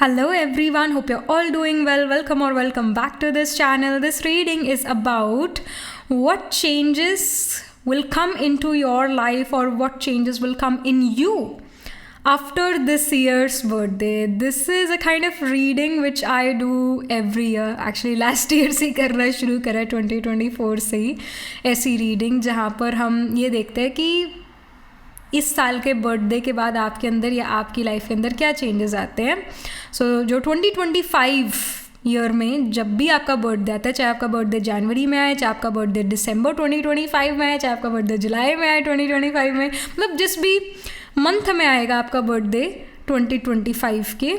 Hello everyone, hope you're all doing well. Welcome back to this channel. This reading is about what changes will come into your life or what changes will come in you after this year's birthday. This is a kind of reading which I do every year. Actually last year से करना शुरू करा 2024 से ही ऐसी reading जहाँ पर हम ये देखते हैं कि इस साल के बर्थडे के बाद आपके अंदर या आपकी लाइफ के अंदर क्या चेंजेस आते हैं. सो जो 2025 ईयर में जब भी आपका बर्थडे आता है, चाहे आपका बर्थडे जनवरी में आए, चाहे आपका बर्थडे दिसंबर 2025 में आए, चाहे आपका बर्थडे जुलाई में आए 2025 में, मतलब जिस भी मंथ में आएगा आपका बर्थडे 2025 के,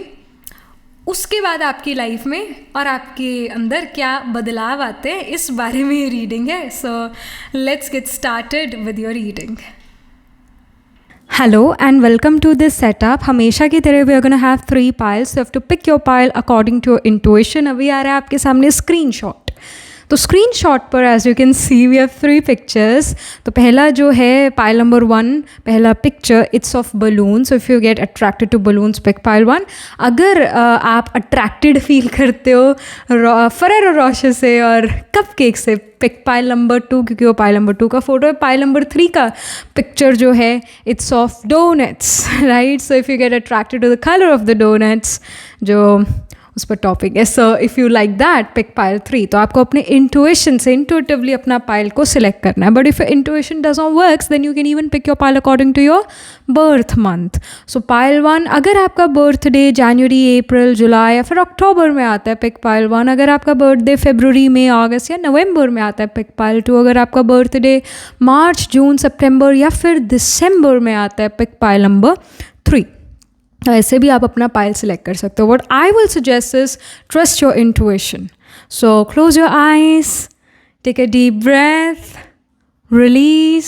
उसके बाद आपकी लाइफ में और आपके अंदर क्या बदलाव आते हैं, इस बारे में ये रीडिंग है. So let's get started with your reading. Hello and welcome to this setup. हमेशा की तरह we are going to have 3 piles. So you have to pick your pile according to your intuition. अभी आ रहा है आपके सामने स्क्रीनशॉट. तो स्क्रीनशॉट पर as you can see we have 3 pictures. तो पहला जो है पाइल नंबर 1, पहला picture it's of balloon. So if you get attracted to balloons pick pile 1. अगर आप अट्रैक्टेड फील करते हो फरेरो रोशर से और कप केक से, पिक पाइल नंबर 2, क्योंकि वो पाइल नंबर 2 का फोटो है. पाइल नंबर 3 का पिक्चर जो है it's of doughnuts, right. So if you get attracted to the colour of the doughnuts, जो उस पर टॉपिक है. So if you like that pick pile 3. तो आपको अपने इंट्यूशन से इंट्यूटिवली अपना पाइल को सिलेक्ट करना है. But if intuition does not works then you can even pick your pile according to your birth month. So pile 1, अगर आपका बर्थडे जनवरी, अप्रैल, जुलाई या फिर अक्टूबर में आता है पिक पाइल 1. अगर आपका बर्थडे फरवरी में, अगस्त या नवंबर में आता है पिक पाइल 2. अगर आपका बर्थडे मार्च, जून, सितंबर या फिर दिसंबर में आता है पिक पाइल नंबर 3. ऐसे भी आप अपना पाइल सिलेक्ट कर सकते हो. What I will suggest is trust your intuition. So close your eyes, take a deep breath, release,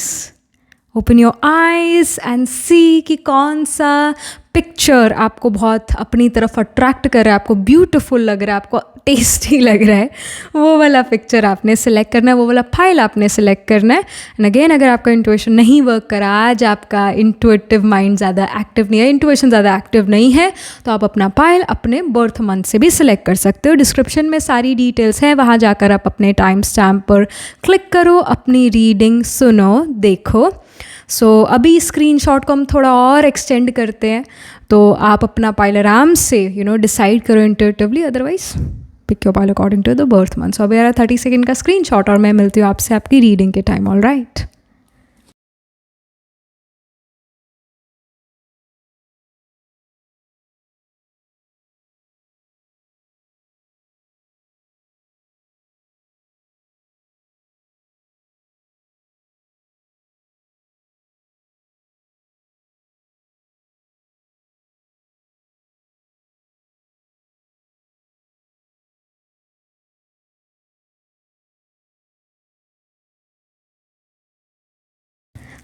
open your eyes and see कि कौन सा पिक्चर आपको बहुत अपनी तरफ अट्रैक्ट कर रहा है, आपको ब्यूटीफुल लग रहा है, आपको टेस्टी लग रहा है. वो वाला पिक्चर आपने सिलेक्ट करना है, वो वाला फाइल आपने सिलेक्ट करना है. एंड अगेन, अगर आपका इंट्यूशन नहीं वर्क करा, आज आपका इंट्यूटिव माइंड ज़्यादा एक्टिव नहीं है, इंट्यूशन ज़्यादा एक्टिव नहीं है, तो आप अपना फाइल अपने बर्थ मंथ से भी सिलेक्ट कर सकते हो. डिस्क्रिप्शन में सारी डिटेल्स हैं, वहाँ जाकर आप अपने टाइम स्टैम्प पर क्लिक करो, अपनी रीडिंग सुनो, देखो. सो अभी स्क्रीनशॉट को हम थोड़ा और एक्सटेंड करते हैं, तो आप अपना पाइल आराम से डिसाइड करो intuitively. Otherwise pick your pile according to the birth month. So अभी आ रहा 30 सेकेंड का स्क्रीनशॉट और मैं मिलती हूँ आपसे आपकी रीडिंग के time. All right.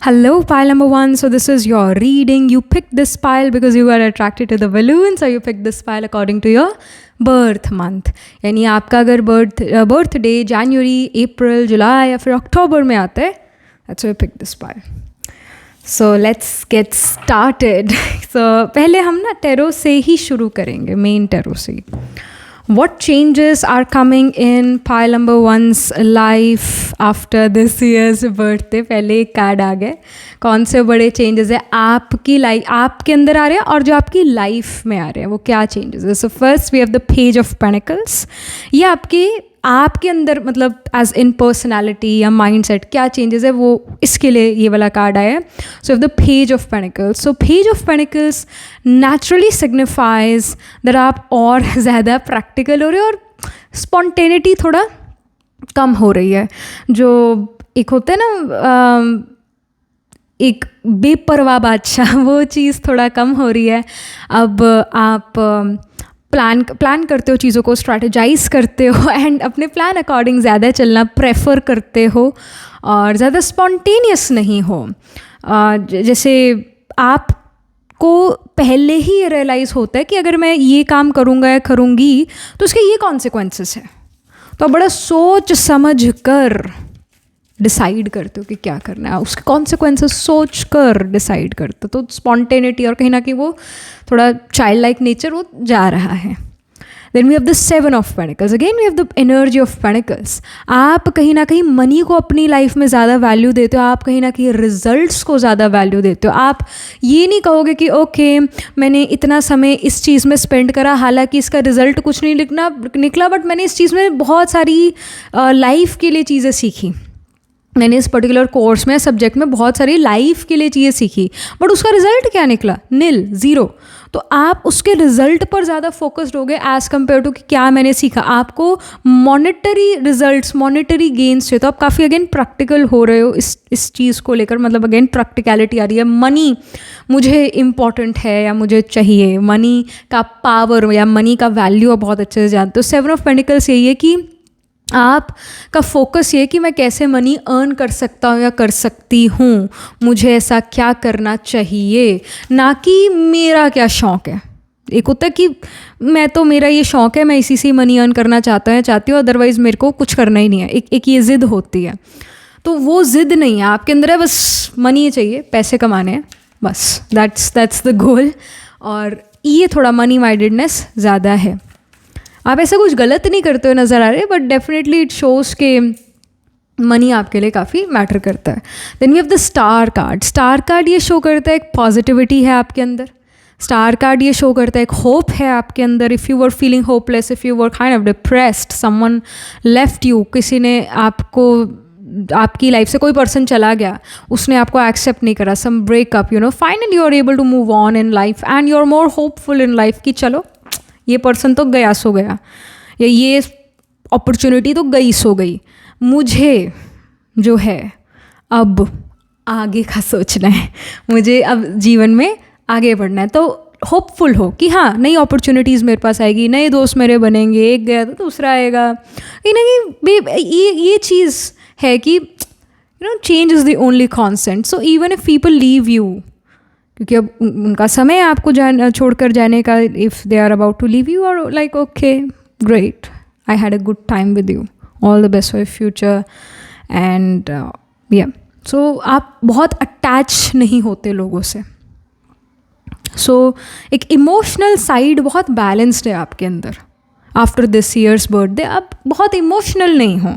Hello, pile number 1. So this is your reading. You picked this pile because you got attracted to the balloons, or you picked this pile according to your birth month. यानी आपका अगर birthday जनवरी, अप्रैल, जुलाई या फिर अक्टूबर में आता है, that's why you pick this pile. So let's get started. So पहले हम ना टेरो से ही शुरू करेंगे, मेन टेरो से. What changes are coming in pile number 1's life after this year's birthday? पहले एक कार्ड आ गए. कौन से बड़े चेंजेस है आपकी लाइफ, आपके अंदर आ रहे हैं और जो आपकी लाइफ में आ रहे हैं, वो क्या चेंजेस है. So first we have the page of pentacles. ये आपके अंदर मतलब एज इन पर्सनैलिटी या माइंड सेट क्या चेंजेस है, वो इसके लिए ये वाला कार्ड आया है. So the page of pentacles. So page of pentacles naturally signifies that आप और ज़्यादा प्रैक्टिकल हो रहे हो और स्पॉन्टेनिटी थोड़ा कम हो रही है. जो एक होता है ना एक बेपरवाह बादशाह, वो चीज़ थोड़ा कम हो रही है. अब आप प्लान करते हो, चीज़ों को स्ट्रैटेजाइज करते हो एंड अपने प्लान अकॉर्डिंग ज़्यादा चलना प्रेफर करते हो और ज़्यादा स्पॉन्टेनियस नहीं हो. जैसे आपको पहले ही ये रियलाइज़ होता है कि अगर मैं ये काम करूँगा या करूँगी तो उसके ये कॉन्सिक्वेंसेस हैं, तो बड़ा सोच समझ कर डिसाइड करते हो कि क्या करना है, उसके कॉन्सिक्वेंसेस सोच कर डिसाइड करते हो, तो स्पॉन्टेनिटी और कहीं ना कहीं वो थोड़ा चाइल्ड लाइक नेचर वो जा रहा है. Then we have the Seven of Pentacles. Again we have the energy of Pentacles. आप कहीं ना कहीं मनी को अपनी लाइफ में ज़्यादा वैल्यू देते हो, आप कहीं ना कहीं रिजल्ट्स को ज़्यादा वैल्यू देते हो. आप ये नहीं कहोगे कि ओके मैंने इतना समय इस चीज़ में स्पेंड करा, हालांकि इसका रिजल्ट कुछ नहीं निकला, बट मैंने इस चीज़ में बहुत सारी लाइफ के लिए चीज़ें सीखी. मैंने इस पर्टिकुलर कोर्स में सब्जेक्ट में बहुत सारी लाइफ के लिए चीज़ें सीखी, बट उसका रिजल्ट क्या निकला? नील, ज़ीरो. तो आप उसके रिजल्ट पर ज़्यादा फोकस्ड हो गए एज़ कम्पेयर टू कि क्या मैंने सीखा. आपको मॉनेटरी रिजल्ट्स, मॉनेटरी गेन्स चाहिए, तो आप काफ़ी अगेन प्रैक्टिकल हो रहे हो इस चीज़ को लेकर. मतलब अगेन प्रैक्टिकलिटी आ रही है. मनी मुझे इम्पॉर्टेंट है या मुझे चाहिए, मनी का पावर या मनी का वैल्यू आप बहुत अच्छे से जानते हो. सेवन ऑफ पेंटिकल्स यही है कि आपका फोकस ये कि मैं कैसे मनी अर्न कर सकता हूँ या कर सकती हूँ, मुझे ऐसा क्या करना चाहिए, ना कि मेरा क्या शौक़ है. एक होता है कि मैं तो मेरा ये शौक़ है, मैं इसी से मनी अर्न करना चाहती हूँ, अदरवाइज़ मेरे को कुछ करना ही नहीं है. एक ये ज़िद होती है. तो वो ज़िद नहीं है आपके अंदर, है बस मनी चाहिए, पैसे कमाने हैं, बस दैट्स द गोल. और ये थोड़ा मनी माइंडेडनेस ज़्यादा है. आप ऐसा कुछ गलत नहीं करते हो नज़र आ रहे, बट डेफिनेटली इट शोज़ के मनी आपके लिए काफ़ी मैटर करता है. Then we have the star card. Star card ये शो करता है एक पॉजिटिविटी है आपके अंदर. स्टार कार्ड ये शो करता है एक होप है आपके अंदर. If you were feeling hopeless, if you were kind of depressed, someone left you, किसी ने आपको, आपकी लाइफ से कोई पर्सन चला गया, उसने आपको एक्सेप्ट नहीं करा, some breakup, finally you are able to move on in life and you are more hopeful in life कि चलो ये पर्सन तो गया सो गया, या ये अपॉर्चुनिटी तो गई सो गई, मुझे जो है अब आगे का सोचना है, मुझे अब जीवन में आगे बढ़ना है. तो होपफुल हो कि हाँ नई अपॉर्चुनिटीज़ मेरे पास आएगी, नए दोस्त मेरे बनेंगे, एक गया तो दूसरा आएगा. कहीं ना कहीं ये चीज़ है कि change is the only constant. So even if people leave you, क्योंकि अब उनका समय है आपको छोड़कर जाने का, if they are about to leave you, और like okay great, I had a good time with you, all the best for your future. And yeah so आप बहुत अटैच नहीं होते लोगों से. सो एक इमोशनल साइड बहुत बैलेंस्ड है आपके अंदर. आफ्टर दिस ईयर्स बर्थडे आप बहुत इमोशनल नहीं हो.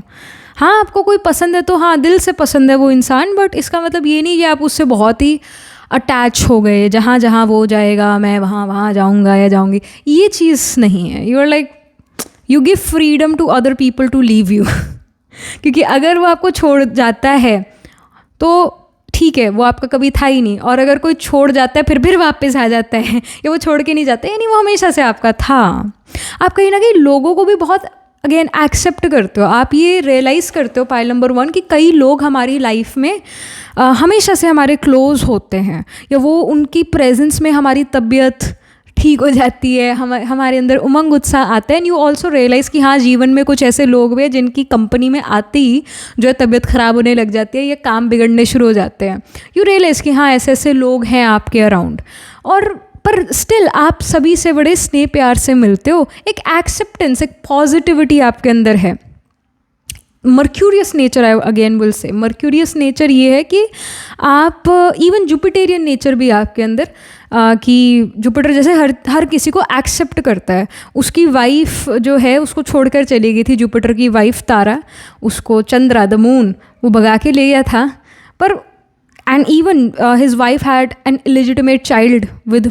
हाँ आपको कोई पसंद है तो हाँ दिल से पसंद है वो इंसान, बट इसका मतलब ये नहीं कि आप उससे बहुत ही अटैच हो गए, जहाँ जहाँ वो जाएगा मैं वहाँ जाऊँगा या जाऊँगी. ये चीज़ नहीं है. You are like, you give freedom to other people to leave you. क्योंकि अगर वो आपको छोड़ जाता है तो ठीक है, वो आपका कभी था ही नहीं, और अगर कोई छोड़ जाता है फिर वापस आ जाता है, या वो छोड़ के नहीं जाता, यानी वो हमेशा से आपका था. आप कहीं ना कहीं लोगों को भी बहुत अगेन एक्सेप्ट करते हो. आप ये रियलाइज़ करते हो पाइल नंबर 1 कि कई लोग हमारी लाइफ में हमेशा से हमारे क्लोज़ होते हैं, या वो उनकी प्रेजेंस में हमारी तबीयत ठीक हो जाती है, हमारे अंदर उमंग उत्साह आता है. एंड यू ऑल्सो रियलाइज़ कि हाँ जीवन में कुछ ऐसे लोग भी हैं जिनकी कंपनी में आते ही जो है तबीयत ख़राब होने लग जाती है या काम बिगड़ने शुरू हो जाते हैं. यू रियलाइज़ कि हाँ ऐसे ऐसे लोग हैं आपके अराउंड, और पर स्टिल आप सभी से बड़े स्नेह प्यार से मिलते हो. एक एक्सेप्टेंस, एक पॉजिटिविटी आपके अंदर है. Mercurius nature, I again will say mercurius nature ये है कि आप इवन जुपिटेरियन नेचर भी आपके अंदर, कि जुपिटर जैसे हर किसी को एक्सेप्ट करता है. उसकी वाइफ जो है उसको छोड़कर चली गई थी, जुपिटर की वाइफ तारा, उसको चंद्रा द मून वो भगा के ले गया था. पर and even his wife had an illegitimate child with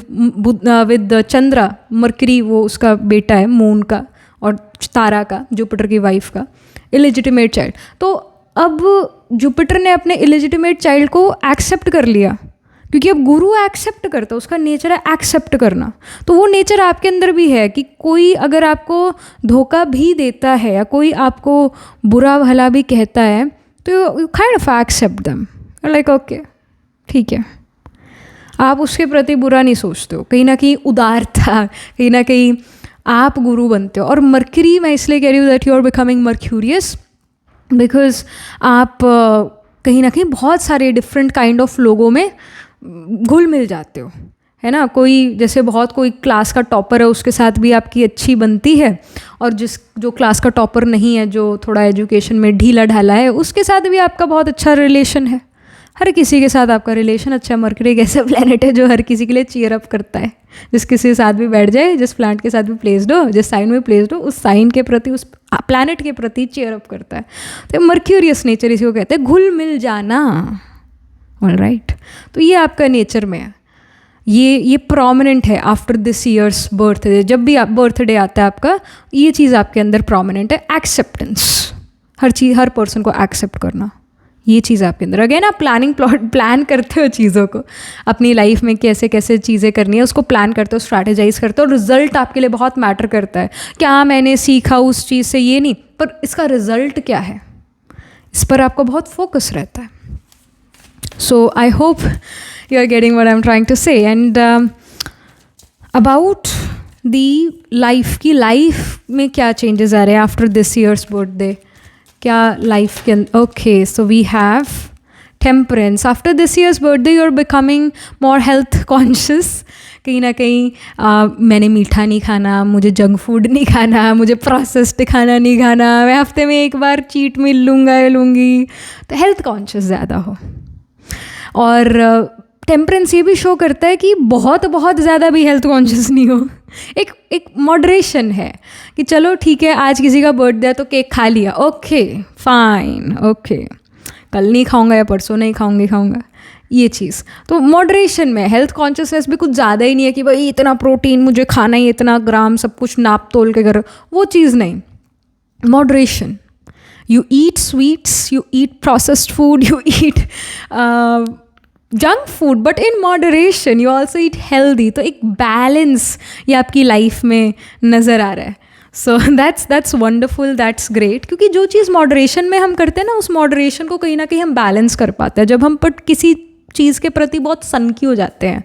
Chandra, Mercury वो उसका बेटा है, मून का और तारा का, जुपिटर की वाइफ का इलेजिटिमेट चाइल्ड. तो अब जुपिटर ने अपने इलेजिटिमेट चाइल्ड को एक्सेप्ट कर लिया, क्योंकि अब गुरु एक्सेप्ट करता है, उसका नेचर है एक्सेप्ट करना. तो वो नेचर आपके अंदर भी है कि कोई अगर आपको धोखा भी देता है या कोई आपको बुरा भला भी कहता है तो you kind of accept them, like okay ठीक है. आप उसके प्रति बुरा नहीं सोचते हो, कहीं ना कहीं उदारता, कहीं ना कहीं आप गुरु बनते हो. और मर्क्यूरी मैं इसलिए कह रही हूँ that you are becoming mercurious because आप कहीं ना कहीं बहुत सारे डिफरेंट काइंड ऑफ लोगों में घुल मिल जाते हो, है ना। कोई जैसे बहुत कोई क्लास का टॉपर है उसके साथ भी आपकी अच्छी बनती है, और जो क्लास का टॉपर नहीं है, जो थोड़ा एजुकेशन में ढीला ढाला है, उसके साथ भी आपका बहुत अच्छा रिलेशन है। हर किसी के साथ आपका रिलेशन अच्छा है। मरकरी एक ऐसा प्लैनेट है जो हर किसी के लिए चीयर अप करता है। जिस किसी के साथ भी बैठ जाए, जिस प्लांट के साथ भी प्लेस्ड हो, जिस साइन में प्लेस्ड हो, उस साइन के प्रति, उस प्लैनेट के प्रति चीयर अप करता है। तो मर्क्यूरियस नेचर इसी को कहते हैं, घुल मिल जाना। ऑलराइट, तो ये आपका नेचर में है, ये प्रोमिनेंट है आफ्टर दिस ईयर्स बर्थडे। जब भी आप बर्थडे आता है आपका, ये चीज़ आपके अंदर प्रोमिनेंट है। एक्सेप्टेंस, हर पर्सन को एक्सेप्ट करना, ये चीज़ आपके अंदर। अगेन आप प्लान करते हो चीज़ों को, अपनी लाइफ में कैसे कैसे चीज़ें करनी है उसको प्लान करते हो, स्ट्रैटेजाइज करते हो। रिजल्ट आपके लिए बहुत मैटर करता है। क्या मैंने सीखा उस चीज़ से, ये नहीं, पर इसका रिजल्ट क्या है, इस पर आपको बहुत फोकस रहता है। So I hope you are getting what I am trying to say. And about the life की, लाइफ में क्या चेंजेस आ रहे हैं आफ्टर दिस ईयर्स बर्थडे, क्या लाइफ के अंदर। Okay, so we have temperance. After this years birthday you are becoming more health conscious. कहीं ना कहीं मैंने मीठा नहीं खाना, मुझे जंक फूड नहीं खाना, मुझे प्रोसेस्ड खाना नहीं खाना, मैं हफ्ते में एक बार चीट मील लूँगा या लूँगी। तो हेल्थ कॉन्शियस ज़्यादा हो। और टेम्परेंस ये भी शो करता है कि बहुत ज़्यादा भी हेल्थ कॉन्शियस नहीं हो। एक मॉडरेशन है कि चलो ठीक है, आज किसी का बर्थडे है तो केक खा लिया, ओके फाइन, ओके, कल नहीं खाऊंगा या परसों नहीं खाऊंगा, ये चीज़। तो मॉडरेशन में हेल्थ कॉन्शियसनेस भी कुछ ज़्यादा ही नहीं है कि भाई इतना प्रोटीन मुझे खाना ही, इतना ग्राम सब कुछ नाप तोल के करो, वो चीज़ नहीं। Moderation, you eat sweets, you eat processed food, you eat junk food, but in moderation. You also eat healthy. तो एक बैलेंस ये आपकी लाइफ में नज़र आ रहा है। सो दैट्स वंडरफुल, दैट्स ग्रेट। क्योंकि जो चीज़ मॉडरेशन में हम करते हैं ना, उस मॉडरेशन को कहीं ना कहीं हम बैलेंस कर पाते हैं। जब हम किसी चीज़ के प्रति बहुत सनकी हो जाते हैं,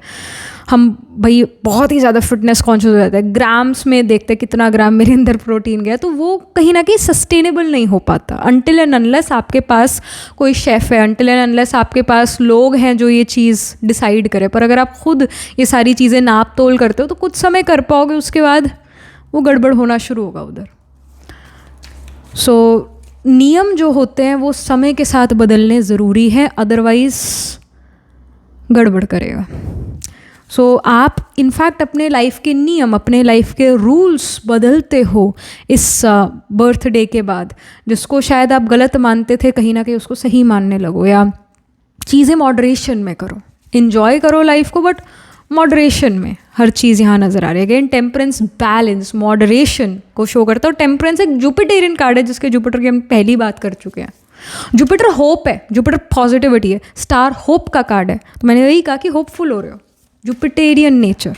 हम भाई बहुत ही ज़्यादा फिटनेस कॉन्शियस हो जाते हैं, ग्राम्स में देखते हैं कितना ग्राम मेरे अंदर प्रोटीन गया, तो वो कहीं ना कहीं सस्टेनेबल नहीं हो पाता। अनटिल एंड अनलेस आपके पास कोई शेफ़ है, अनटिल एंड अनलेस आपके पास लोग हैं जो ये चीज़ डिसाइड करें। पर अगर आप खुद ये सारी चीज़ें नाप तोल करते हो तो कुछ समय कर पाओगे, उसके बाद वो गड़बड़ होना शुरू होगा उधर। सो नियम जो होते हैं वो समय के साथ बदलने ज़रूरी है, अदरवाइज़ गड़बड़ करेगा। सो आप इनफैक्ट अपने लाइफ के नियम, अपने लाइफ के रूल्स बदलते हो इस बर्थडे के बाद। जिसको शायद आप गलत मानते थे, कहीं ना कहीं उसको सही मानने लगो, या चीज़ें मॉडरेशन में करो। इन्जॉय करो लाइफ को, बट मॉडरेशन में हर चीज़ यहाँ नज़र आ रही है। अगेन टेम्परेंस, बैलेंस, मॉडरेशन को शो करता है। और टेम्परेंस एक जुपिटेरियन कार्ड है, जिसके जुपिटर की हम पहली बात कर चुके हैं। जुपिटर होप है, जुपिटर पॉजिटिविटी है, स्टार होप का कार्ड है। तो मैंने यही कहा कि होपफुल हो रहे हो, जुपिटेरियन नेचर।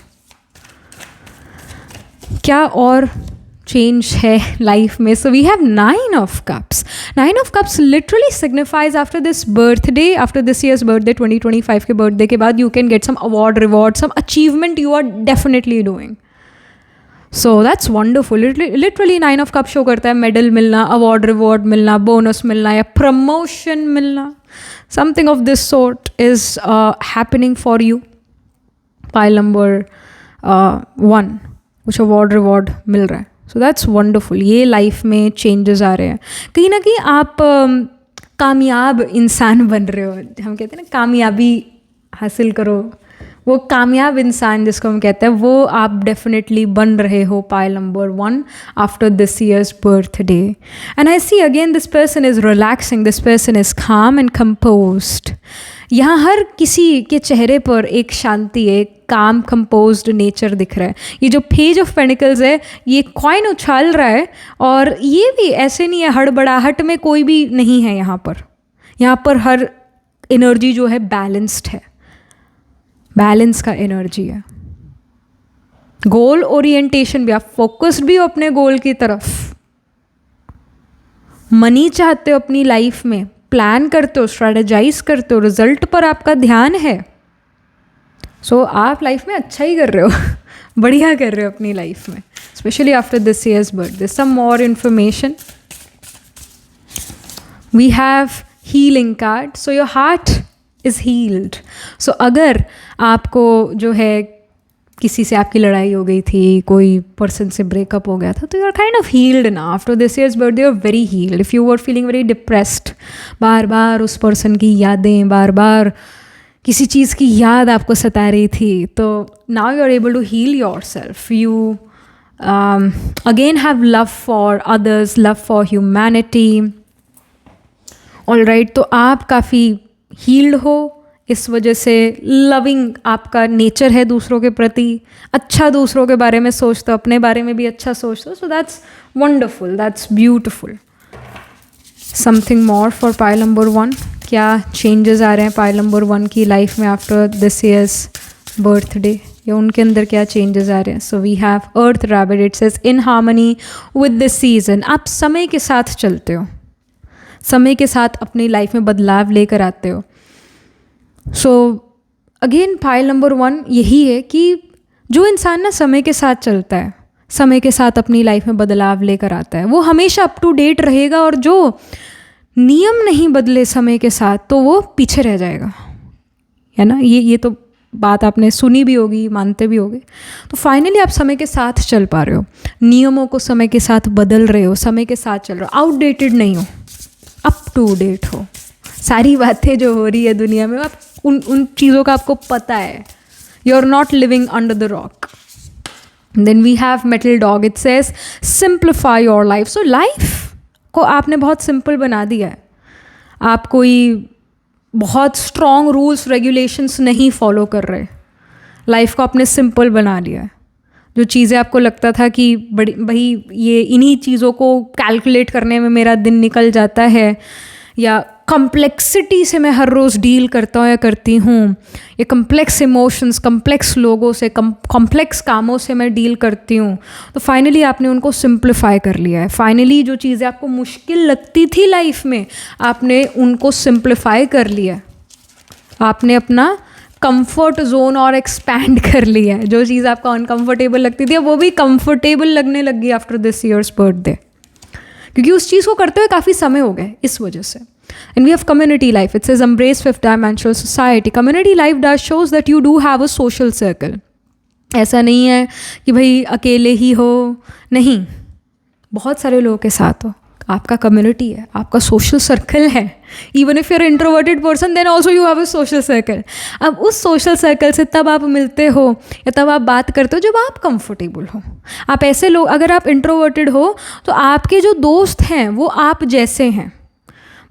क्या और चेंज है लाइफ में? So we have 9 of Cups. 9 of Cups literally signifies after this birthday, after this year's birthday, 2025 के बर्थडे के बाद, you can get some award, reward, some achievement you are definitely doing. So that's wonderful. Literally 9 of Cups show करता है medal मिलना, award reward मिलना, bonus मिलना या promotion मिलना. Something of this sort is happening for you. Pile number 1, कुछ award reward मिल रहा है. सो दैट्स वंडरफुल. ये लाइफ में चेंजेस आ रहे हैं. कहीं ना कहीं आप कामयाब इंसान बन रहे हो. हम कहते हैं ना कामयाबी हासिल करो, वो कामयाब इंसान जिसको हम कहते हैं वो आप डेफिनेटली बन रहे हो. Pile number 1 after this years birthday. And I see again this person is relaxing, this person is calm and composed. यहाँ हर किसी के चेहरे पर एक शांति, एक काम कंपोज्ड नेचर दिख रहा है. ये जो पेज ऑफ पेनिकल्स है, ये कॉइन उछाल रहा है और ये भी ऐसे नहीं है, हड़बड़ाहट में कोई भी नहीं है यहाँ पर. यहाँ पर हर एनर्जी जो है बैलेंस्ड है, बैलेंस का एनर्जी है. गोल ओरिएंटेशन भी, आप फोकस्ड भी हो अपने गोल की तरफ. मनी चाहते हो अपनी लाइफ में, प्लान करते हो, स्ट्रेटेजाइज करते हो, रिजल्ट पर आपका ध्यान है. सो आप लाइफ में अच्छा ही कर रहे हो, बढ़िया कर रहे हो अपनी लाइफ में. Specially after this years birthday. Some more information. We have healing card. So your heart is healed. So अगर आपको जो है किसी से आपकी लड़ाई हो गई थी, कोई पर्सन से ब्रेकअप हो गया था, तो you are kind of healed ना after this years birthday, you are very healed. If you were feeling very depressed, बार बार उस पर्सन की यादें, बार बार किसी चीज़ की याद आपको सता रही थी, तो now you are able to heal yourself. You again have love for others, love for humanity. All right, तो आप काफ़ी हील्ड हो. इस वजह से लविंग आपका नेचर है दूसरों के प्रति, अच्छा दूसरों के बारे में सोचते हो, अपने बारे में भी अच्छा सोचते हो. सो that's wonderful, that's beautiful. Something more for pile number 1. क्या चेंजेस आ रहे हैं पाइल नंबर 1 की लाइफ में आफ्टर दिस ईयर्स बर्थडे, या उनके अंदर क्या चेंजेस आ रहे हैं. So we have earth rabbit. It says in harmony with this season. आप समय के साथ चलते हो, समय के साथ अपनी लाइफ में बदलाव लेकर आते हो. सो अगेन पाइल नंबर 1 यही है कि जो इंसान ना समय के साथ चलता है, समय के साथ अपनी लाइफ में बदलाव लेकर आता है, वो हमेशा अप टू डेट रहेगा. और जो नियम नहीं बदले समय के साथ, तो वो पीछे रह जाएगा, है ना. ये तो बात आपने सुनी भी होगी, मानते भी होगे. तो फाइनली आप समय के साथ चल पा रहे हो, नियमों को समय के साथ बदल रहे हो, समय के साथ चल रहे हो, आउटडेटेड नहीं हो, अप टू डेट हो. सारी बातें जो हो रही है दुनिया में, आप उन चीज़ों का आपको पता है. You are not living under the rock. Then we have metal dog. It says simplify your life. So life को आपने बहुत सिंपल बना दिया है. आप कोई बहुत स्ट्रॉन्ग रूल्स रेगुलेशंस नहीं फॉलो कर रहे. लाइफ को आपने सिंपल बना लिया है. जो चीज़ें आपको लगता था कि बड़ी भाई ये इन्हीं चीज़ों को कैलकुलेट करने में मेरा दिन निकल जाता है, या कम्प्लेक्सिटी से मैं हर रोज़ डील करता हूँ या करती हूँ, या कम्प्लेक्स इमोशंस, कम्प्लेक्स लोगों से, कम्प्लेक्स कामों से मैं डील करती हूँ, तो फाइनली आपने उनको सिंप्लीफाई कर लिया है. फाइनली जो चीज़ें आपको मुश्किल लगती थी लाइफ में, आपने उनको सिंप्लीफाई कर लिया है. आपने अपना कंफर्ट जोन और एक्सपैंड कर लिया है. जो चीज़ आपको अनकंफर्टेबल लगती थी, वो भी कंफर्टेबल लगने लगी आफ्टर दिस ईयर्स बर्थडे, क्योंकि उस चीज़ को करते हुए काफ़ी समय हो गए इस वजह से. And we have community life. It says embrace fifth dimensional society. Community life does shows that you do have a social circle. ऐसा नहीं है कि भाई अकेले ही हो, नहीं, बहुत सारे लोगों के साथ हो. आपका कम्युनिटी है, आपका सोशल सर्कल है. Even if you are introverted person, then also you have a social circle. अब उस सोशल सर्कल से तब आप मिलते हो या तब आप बात करते हो जब आप कंफर्टेबल हो. आप ऐसे लोग, अगर आप इंट्रोवर्टेड हो तो आपके जो दोस्त हैं वो आप जैसे हैं,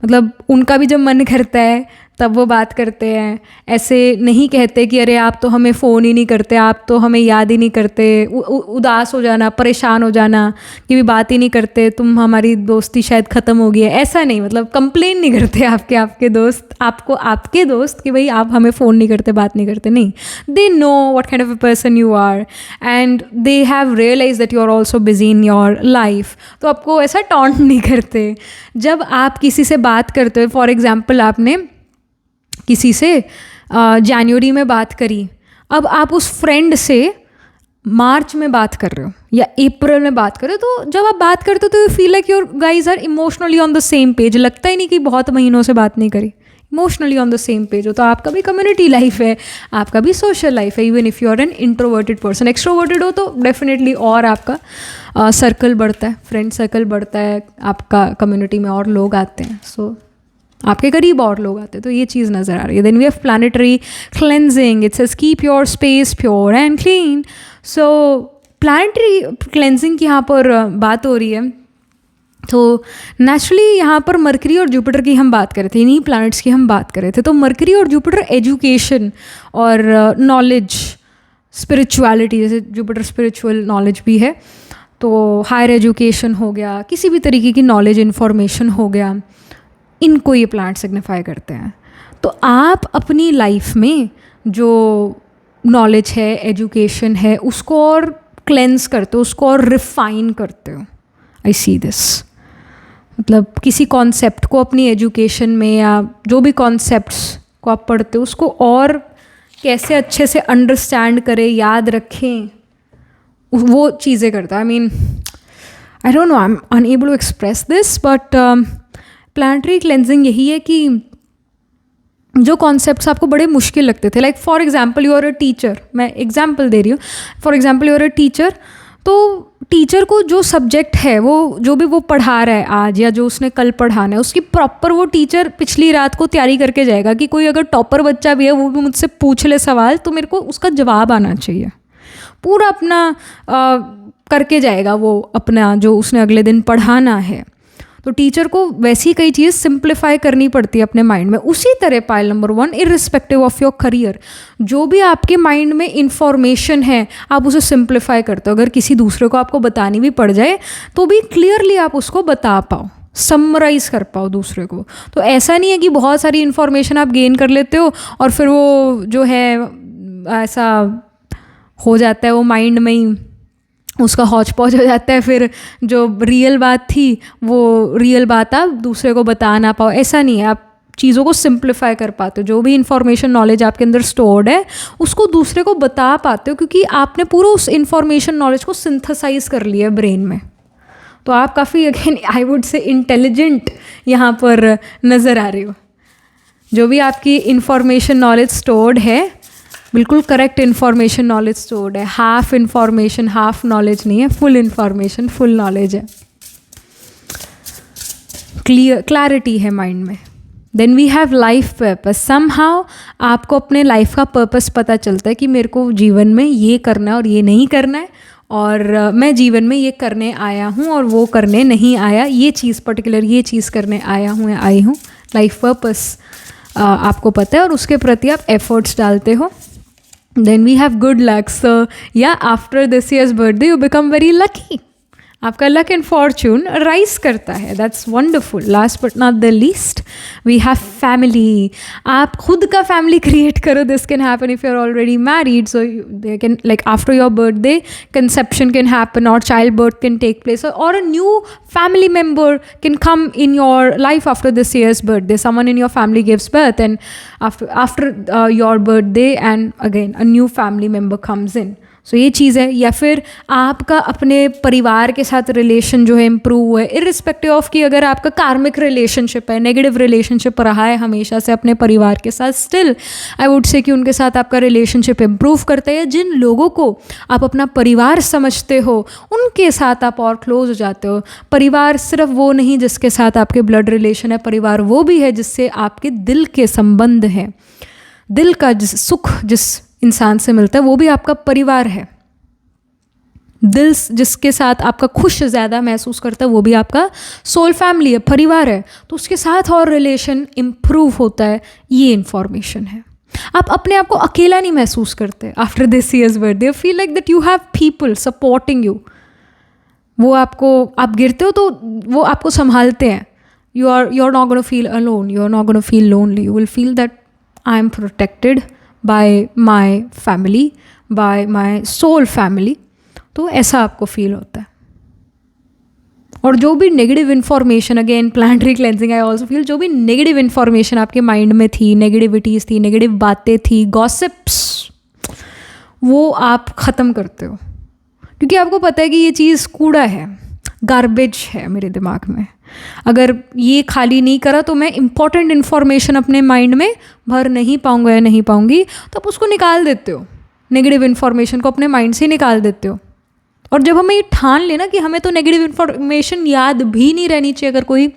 मतलब उनका भी जब मन करता है तब वो बात करते हैं. ऐसे नहीं कहते कि अरे आप तो हमें फ़ोन ही नहीं करते, आप तो हमें याद ही नहीं करते, उदास हो जाना, परेशान हो जाना कि भी बात ही नहीं करते, तुम हमारी दोस्ती शायद ख़त्म हो गई है. ऐसा नहीं, मतलब कंप्लेन नहीं करते आपके दोस्त आपको, आपके दोस्त कि भाई आप हमें फ़ोन नहीं करते, बात नहीं करते. नहीं, they know what kind of a person you are and they have realise that you are also busy in your life. तो आपको ऐसा टॉन्ट नहीं करते. जब आप किसी से बात करते हो, फॉर एग्जाम्पल आपने किसी से जनवरी में बात करी, अब आप उस फ्रेंड से मार्च में बात कर रहे हो या अप्रैल में बात कर रहे हो, तो जब आप बात करते हो तो you feel like your guys are emotionally on the same page. लगता ही नहीं कि बहुत महीनों से बात नहीं करी, emotionally on the same page हो. तो आपका भी कम्युनिटी लाइफ है, आपका भी सोशल लाइफ है. Even if you are an introverted person, extroverted हो तो डेफिनेटली और आपका सर्कल बढ़ता है, फ्रेंड सर्कल बढ़ता है, आपका कम्युनिटी में और लोग आते हैं. सो आपके करीब और लोग आते हैं, तो ये चीज़ नज़र आ रही है. Then we have planetary cleansing. It says keep your space pure and clean. So planetary cleansing की यहाँ पर बात हो रही है. तो नेचुरली यहाँ पर मरकरी और जुपिटर की हम बात कर रहे थे, इन्हीं प्लैनेट्स की हम बात कर रहे थे. तो मरकरी और जुपिटर एजुकेशन और नॉलेज, स्पिरिचुअलिटी, जैसे जुपिटर स्पिरिचुअल नॉलेज भी है, तो हायर एजुकेशन हो गया, किसी भी तरीके की नॉलेज, इन्फॉर्मेशन हो गया, इनको ये प्लैनेट सिग्निफाई करते हैं. तो आप अपनी लाइफ में जो नॉलेज है, एजुकेशन है, उसको और क्लेंस करते हो, उसको और रिफाइन करते हो. आई सी दिस. मतलब किसी कॉन्सेप्ट को अपनी एजुकेशन में या जो भी कॉन्सेप्ट्स को आप पढ़ते हो, उसको और कैसे अच्छे से अंडरस्टैंड करें, याद रखें, वो चीज़ें करता है. I mean, I don't know, I am unable to express this, but planetary cleansing यही है कि जो कॉन्सेप्ट्स आपको बड़े मुश्किल लगते थे, like for example you are a teacher, मैं एग्जांपल दे रही हूँ, for example you are a teacher, तो टीचर को जो सब्जेक्ट है, वो जो भी वो पढ़ा रहा है आज या जो उसने कल पढ़ाना है, उसकी प्रॉपर वो टीचर पिछली रात को तैयारी करके जाएगा कि कोई अगर टॉपर बच्चा भी है वो भी मुझसे पूछ ले सवाल तो मेरे को उसका जवाब आना चाहिए, पूरा अपना करके जाएगा वो अपना जो उसने अगले दिन पढ़ाना है। तो टीचर को वैसी कई चीज़ सिंप्लीफाई करनी पड़ती है अपने माइंड में। उसी तरह pile number 1, irrespective of your career, जो भी आपके माइंड में इंफॉर्मेशन है आप उसे सिंप्लीफाई करते हो। अगर किसी दूसरे को आपको बतानी भी पड़ जाए तो भी क्लियरली आप उसको बता पाओ, समराइज़ कर पाओ दूसरे को। तो ऐसा नहीं है कि बहुत सारी इन्फॉर्मेशन आप गेन कर लेते हो और फिर वो जो है ऐसा हो जाता है, वो माइंड में ही उसका हौच पौच हो जाता है, फिर जो रियल बात थी वो रियल बात आप दूसरे को बता ना पाओ। ऐसा नहीं है, आप चीज़ों को सिंप्लीफाई कर पाते हो। जो भी इंफॉर्मेशन नॉलेज आपके अंदर स्टोर्ड है उसको दूसरे को बता पाते हो, क्योंकि आपने पूरा उस इंफॉर्मेशन नॉलेज को सिंथेसाइज कर लिया ब्रेन में। तो आप काफ़ी again I would say intelligent यहाँ पर नज़र आ रहे हो। जो भी आपकी इंफॉर्मेशन नॉलेज स्टोर्ड है, बिल्कुल करेक्ट इन्फॉर्मेशन नॉलेज स्टोर्ड है। हाफ इन्फॉर्मेशन हाफ नॉलेज नहीं है, फुल इन्फॉर्मेशन फुल नॉलेज है। क्लैरिटी है माइंड में। Then we have life purpose. Somehow आपको अपने लाइफ का पर्पस पता चलता है कि मेरे को जीवन में ये करना है और ये नहीं करना है, और मैं जीवन में ये करने आया हूँ और वो करने नहीं आया, ये चीज़ पर्टिकुलर ये चीज़ करने आया हूँ या आई हूँ। लाइफ पर्पस आपको पता है और उसके प्रति आप एफर्ट्स डालते हो। Then we have good luck. So yeah, after this year's birthday, you become very lucky. आपका लक एंड फॉर्चून राइज करता है। That's wonderful. Last but not the least, we have family. आप खुद का फैमिली क्रिएट करो। This can happen if you are already married, so they can like after your birthday conception can happen और child birth can take place, और a new family member can come in your life after this year's birthday. Someone in your family gives birth, and after your birthday, and again a new family member comes in. सो ये चीज़ है। या फिर आपका अपने परिवार के साथ रिलेशन जो है इम्प्रूव हुआ है, इर्रिस्पेक्टिव ऑफ कि अगर आपका कार्मिक रिलेशनशिप है, नेगेटिव रिलेशनशिप रहा है हमेशा से अपने परिवार के साथ, स्टिल आई वुड से कि उनके साथ आपका रिलेशनशिप इम्प्रूव करता है। जिन लोगों को आप अपना परिवार समझते हो उनके साथ आप और क्लोज हो जाते हो। परिवार सिर्फ वो नहीं जिसके साथ आपके ब्लड रिलेशन है, परिवार वो भी है जिससे आपके दिल के संबंध हैं। दिल का जिस सुख जिस इंसान से मिलता है वो भी आपका परिवार है। दिल जिसके साथ आपका खुश ज़्यादा महसूस करता है वो भी आपका सोल फैमिली है, परिवार है। तो उसके साथ और रिलेशन इम्प्रूव होता है। ये इन्फॉर्मेशन है। आप अपने आप को अकेला नहीं महसूस करते after this years birthday. Feel like that you have people supporting you. वो आपको, आप गिरते हो तो वो आपको संभालते हैं। You are not gonna feel alone, you are not gonna feel lonely, you will feel that I am protected by my family, by my soul family. तो ऐसा आपको फील होता है। और जो भी negative information, again planetary cleansing I also feel, जो भी नेगेटिव इन्फॉर्मेशन आपके माइंड में थी, नेगेटिविटीज़ थी, नेगेटिव बातें थी, गॉसिप्स, वो आप ख़त्म करते हो। क्योंकि आपको पता है कि ये चीज़ कूड़ा है, गार्बेज है मेरे दिमाग में। अगर ये खाली नहीं करा तो मैं इंपॉर्टेंट इन्फॉर्मेशन अपने माइंड में भर नहीं पाऊंगा या नहीं पाऊंगी, तो आप उसको निकाल देते हो। नेगेटिव इन्फॉर्मेशन को अपने माइंड से निकाल देते हो। और जब हमें ये ठान लेना कि हमें तो नेगेटिव इन्फॉर्मेशन याद भी नहीं रहनी चाहिए, अगर कोई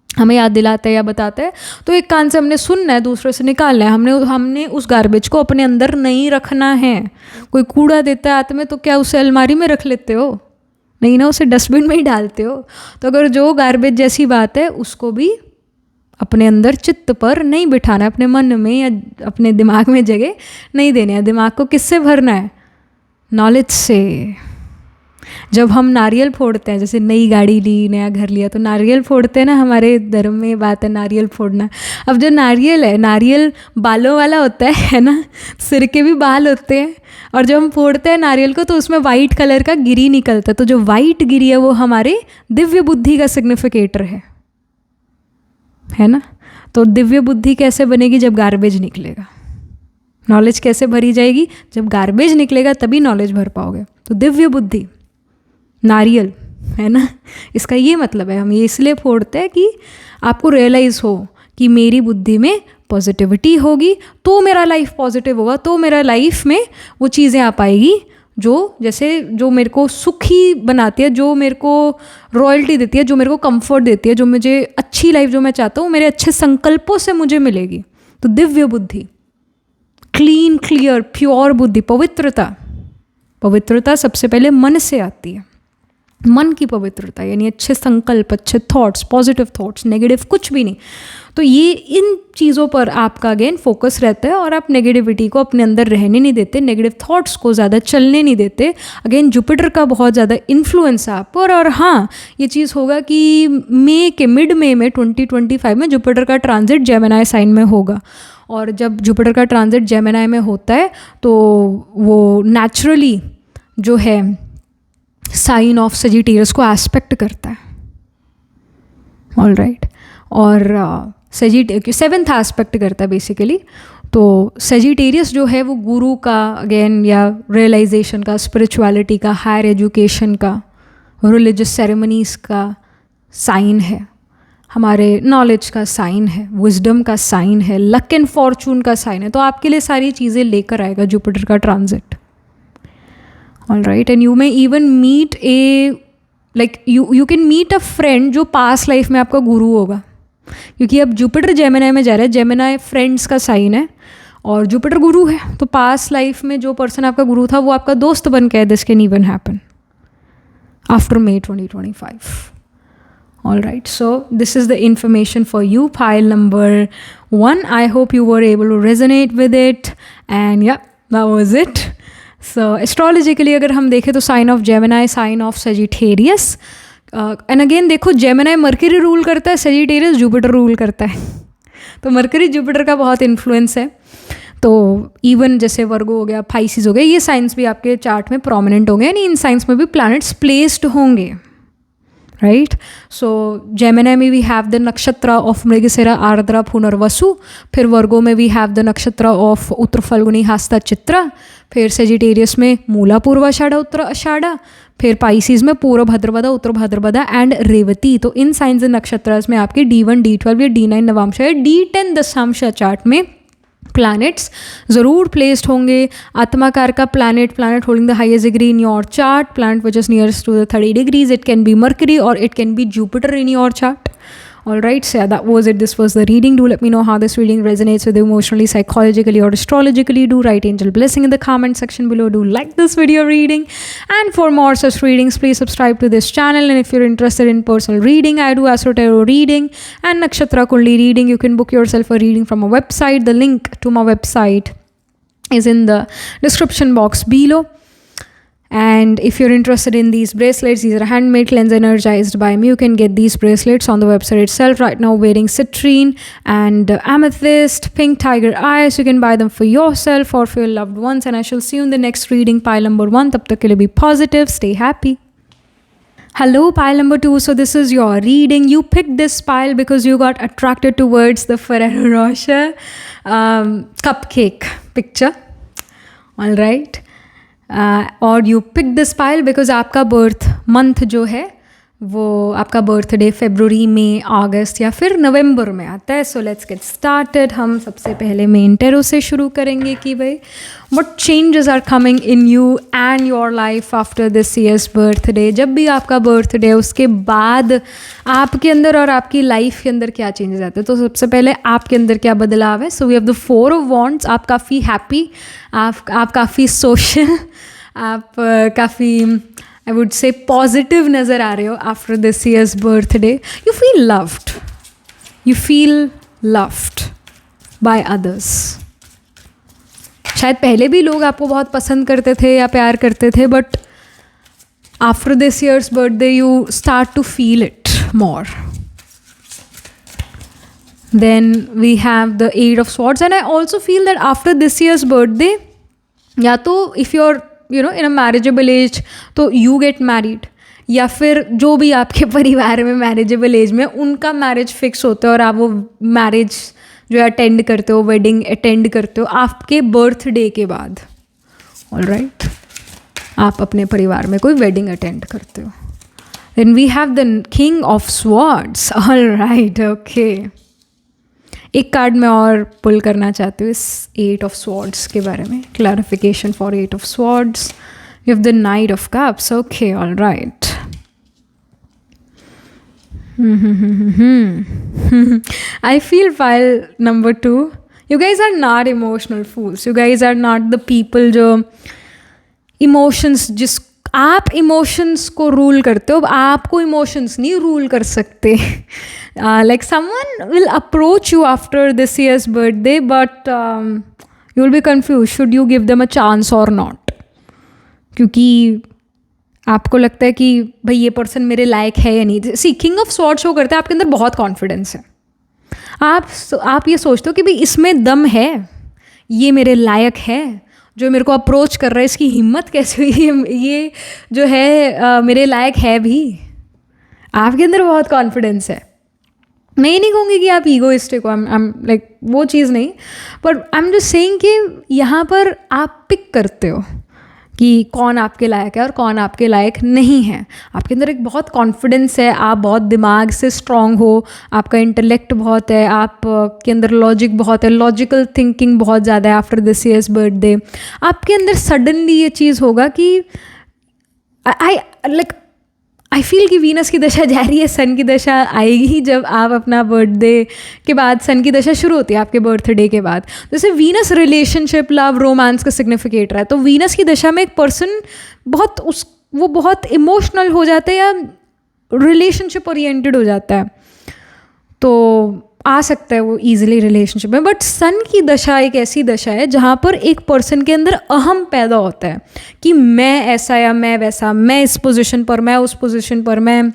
हमें याद दिलाता है या बताता है तो एक कान से हमने सुनना है, दूसरे से निकालना है। हमने उस गार्बेज को अपने अंदर नहीं रखना है। कोई कूड़ा देता है हाथ में तो क्या उसे अलमारी में रख लेते हो? नहीं ना, उसे डस्टबिन में ही डालते हो। तो अगर जो गार्बेज जैसी बात है उसको भी अपने अंदर चित्त पर नहीं बिठाना है, अपने मन में या अपने दिमाग में जगह नहीं देने हैं। दिमाग को किससे भरना है? नॉलेज से। जब हम नारियल फोड़ते हैं, जैसे नई गाड़ी ली, नया घर लिया, तो नारियल फोड़ते हैं ना, हमारे धर्म में बात है नारियल फोड़ना। अब जो नारियल है, नारियल बालों वाला होता है ना, सिर के भी बाल होते हैं। और जब हम फोड़ते हैं नारियल को तो उसमें वाइट कलर का गिरी निकलता है। तो जो वाइट गिरी है वो हमारे दिव्य बुद्धि का सिग्निफिकेटर है ना। तो दिव्य बुद्धि कैसे बनेगी? जब गार्बेज निकलेगा। नॉलेज कैसे भरी जाएगी? जब गार्बेज निकलेगा तभी नॉलेज भर पाओगे। तो दिव्य बुद्धि नारियल है ना, इसका ये मतलब है। हम ये इसलिए फोड़ते हैं कि आपको रियलाइज़ हो कि मेरी बुद्धि में पॉजिटिविटी होगी तो मेरा लाइफ पॉजिटिव होगा, तो मेरा लाइफ में वो चीज़ें आ पाएगी जो जैसे जो मेरे को सुखी बनाती है, जो मेरे को रॉयल्टी देती है, जो मेरे को कंफर्ट देती है, जो मुझे अच्छी लाइफ जो मैं चाहता हूँ मेरे अच्छे संकल्पों से मुझे मिलेगी। तो दिव्य बुद्धि, क्लीन क्लियर प्योर बुद्धि, पवित्रता, पवित्रता सबसे पहले मन से आती है, मन की पवित्रता, यानी अच्छे संकल्प, अच्छे थॉट्स, पॉजिटिव थॉट्स, नेगेटिव कुछ भी नहीं। तो ये इन चीज़ों पर आपका अगेन फोकस रहता है और आप नेगेटिविटी को अपने अंदर रहने नहीं देते, नेगेटिव थॉट्स को ज़्यादा चलने नहीं देते। अगेन जुपिटर का बहुत ज़्यादा इन्फ्लुएंस है आप पर। और हाँ, ये चीज़ होगा कि मिड मे में 2025 में जुपिटर का ट्रांजिट जेमिनी साइन में होगा। और जब जुपिटर का ट्रांजिट जेमिनी में होता है तो वो नेचुरली जो है साइन ऑफ सजिटेरियस को एस्पेक्ट करता है। ऑल राइट, और सेवेंथ एस्पेक्ट करता है बेसिकली। तो सजिटेरियस जो है वो गुरु का अगेन या रियलाइजेशन का, स्पिरिचुअलिटी का, हायर एजुकेशन का, रिलीजियस सेरेमनीज का साइन है, हमारे नॉलेज का साइन है, विजडम का साइन है, लक एंड फॉर्चून का साइन है। तो आपके लिए सारी चीज़ें लेकर आएगा जुपिटर का transit. All right, and you may even meet you can meet a friend जो पास्ट लाइफ में आपका गुरु होगा, क्योंकि अब जुपिटर जेमिनी में जा रहा है। जेमिनी फ्रेंड्स का साइन है और जुपिटर गुरु है। तो पास्ट लाइफ में जो पर्सन आपका गुरु था वो आपका दोस्त बन के, this can even happen after May 2025. All right, so this is the information for you, pile number 1. I hope you were able to resonate with it, and yeah, that was it. So astrologically अगर हम देखें तो sign of Gemini, sign of Sagittarius, and again देखो Gemini Mercury rule करता है, Sagittarius Jupiter rule करता है। तो मरकरी जुपिटर का बहुत इन्फ्लुएंस है। तो इवन जैसे वर्गो हो गया, पाइसिस हो गया, ये साइंस भी आपके चार्ट में प्रोमिनेंट होंगे, यानी इन साइंस में भी प्लैनेट्स प्लेस्ड होंगे। राइट, सो जेमिनी में we have the nakshatra of Mrigashira, Ardra, Punarvasu. फिर वर्गो में we have the nakshatra of Uttara Phalguni, Hasta, Chitra. फिर सेजिटेरियस में मूला, पूर्वाषाढ़ा, उत्तर आषाढ़ा। फिर पाइसिस में पूर्व भाद्रपदा, उत्तर भाद्रपदा एंड रेवती। तो इन साइंस एंड नक्षत्र में आपके D1, D12 या D9 नवांश या D10 दशांश चार्ट में प्लैनेट्स ज़रूर प्लेस्ड होंगे। आत्माकार का planet holding the highest degree in your chart, planet which is nearest to the 30 degrees, it can be Mercury और it can be Jupiter in your chart. All right, so yeah, that was it. This was the reading. Do let me know how this reading resonates with you emotionally, psychologically, or astrologically. Do write angel blessing in the comment section below. Do like this video reading. And for more such readings, please subscribe to this channel. And if you're interested in personal reading, I do Astro Tarot reading and Nakshatra Kundli reading. You can book yourself a reading from a website. The link to my website is in the description box below. And if you're interested in these bracelets, these are handmade, cleanse energized by me. You can get these bracelets on the website itself. Right now wearing citrine and amethyst, pink tiger eyes. You can buy them for yourself or for your loved ones. And I shall see you in the next reading, pile number 1. Tab tak ke liye be positive, stay happy. Hello, pile number 2. So this is your reading. You picked this pile because you got attracted towards the Ferrero Rocher cupcake picture. All right. और you pick this pile because आपका birth month जो है वो आपका birthday फरवरी में, अगस्त या फिर नवंबर में आता है। So let's get started. हम सबसे पहले मेन टैरो से शुरू करेंगे कि भाई what changes are coming in you and your life after this years birthday. जब भी आपका बर्थडे है उसके बाद आपके अंदर और आपकी लाइफ के अंदर क्या चेंजेस आते हैं। तो सबसे पहले आपके अंदर क्या बदलाव है। So we have the 4 of Wands। आप काफ़ी हैप्पी, आप काफ़ी सोशल, आप काफ़ी I would say positive नज़र आ रहे हो after this year's birthday. You feel loved. You feel loved by others. शायद पहले भी लोग आपको बहुत पसंद करते थे या प्यार करते थे, but after this year's birthday you start to feel it more. Then we have the 8 of Swords, and I also feel that after this year's birthday, या तो if you're in a marriageable age तो you get married, या फिर जो भी आपके परिवार में marriageable age में उनका मैरिज फिक्स होता है और आप वो मैरिज जो है अटेंड करते हो, वेडिंग अटेंड करते हो आपके बर्थडे के बाद। ऑल राइट, आप अपने परिवार में कोई वेडिंग अटेंड करते हो। Then we have the king of swords. All right, okay. एक कार्ड मैं और पुल करना चाहती हूँ इस 8 ऑफ स्वॉर्ड्स के बारे में, clarification for 8 of swords. You have the night of cups. Okay, all right. I feel file number 2. You guys are not emotional fools. You guys are not the people जो emotions, जिस आप emotions को rule करते हो, आपको emotions नहीं rule कर सकते. Like someone will approach you after this years birthday but you will be confuse should you give them a chance और नॉट, क्योंकि आपको लगता है कि भाई ये पर्सन मेरे लायक है या नहीं. सी, किंग ऑफ स्वॉर्ड शो करता है आपके अंदर बहुत कॉन्फिडेंस है. आप ये सोचते हो कि भाई इसमें दम है, ये मेरे लायक है, जो मेरे को अप्रोच कर रहा है इसकी हिम्मत कैसे हुई, ये जो है मेरे लायक है भी. आपके अंदर बहुत कॉन्फिडेंस है. मैं ये नहीं कहूँगी कि आप ईगोइस्टिक हो, आई एम लाइक वो चीज़ नहीं, पर आई एम जस्ट सेइंग कि यहाँ पर आप पिक करते हो कि कौन आपके लायक है और कौन आपके लायक नहीं है. आपके अंदर एक बहुत कॉन्फिडेंस है, आप बहुत दिमाग से स्ट्रांग हो, आपका इंटेलेक्ट बहुत है, आप के अंदर लॉजिक बहुत है, लॉजिकल थिंकिंग बहुत ज़्यादा है. आफ्टर दिस ईयर्स बर्थडे आपके अंदर सडनली ये चीज़ होगा कि आई फील कि वीनस की दशा जा रही है, सन की दशा आएगी जब आप अपना बर्थडे के बाद, सन की दशा शुरू होती है आपके बर्थडे के बाद. जैसे वीनस रिलेशनशिप, लव, रोमांस का सिग्निफिकेटर है, तो वीनस की दशा में एक पर्सन वो बहुत इमोशनल हो जाता है या रिलेशनशिप ओरिएंटेड हो जाता है, तो आ सकता है वो ईजिली रिलेशनशिप में. बट सन की दशा एक ऐसी दशा है जहाँ पर एक पर्सन के अंदर अहम पैदा होता है कि मैं ऐसा या मैं वैसा, मैं इस पोजीशन पर, मैं उस पोजीशन पर. मैं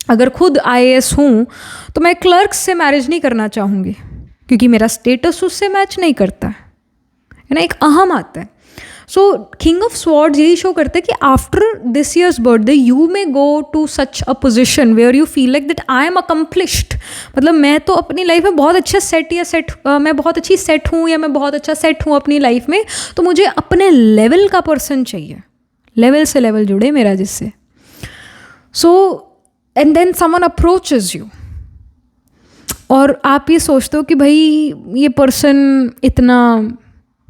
अगर खुद IAS हूँ तो मैं क्लर्क से मैरिज नहीं करना चाहूँगी क्योंकि मेरा स्टेटस उससे मैच नहीं करता है ना. एक अहम आता है. सो किंग ऑफ स्वॉर्ड्स यही शो करते हैं कि after this years birthday you may go to such a position where you feel like that I am accomplished. मतलब मैं तो अपनी लाइफ में बहुत अच्छा मैं बहुत अच्छी सेट हूँ या मैं बहुत अच्छा सेट हूँ अपनी लाइफ में, तो मुझे अपने लेवल का पर्सन चाहिए, लेवल से लेवल जुड़े मेरा जिससे. So and then someone approaches you और आप ये सोचते हो कि भाई ये पर्सन इतना,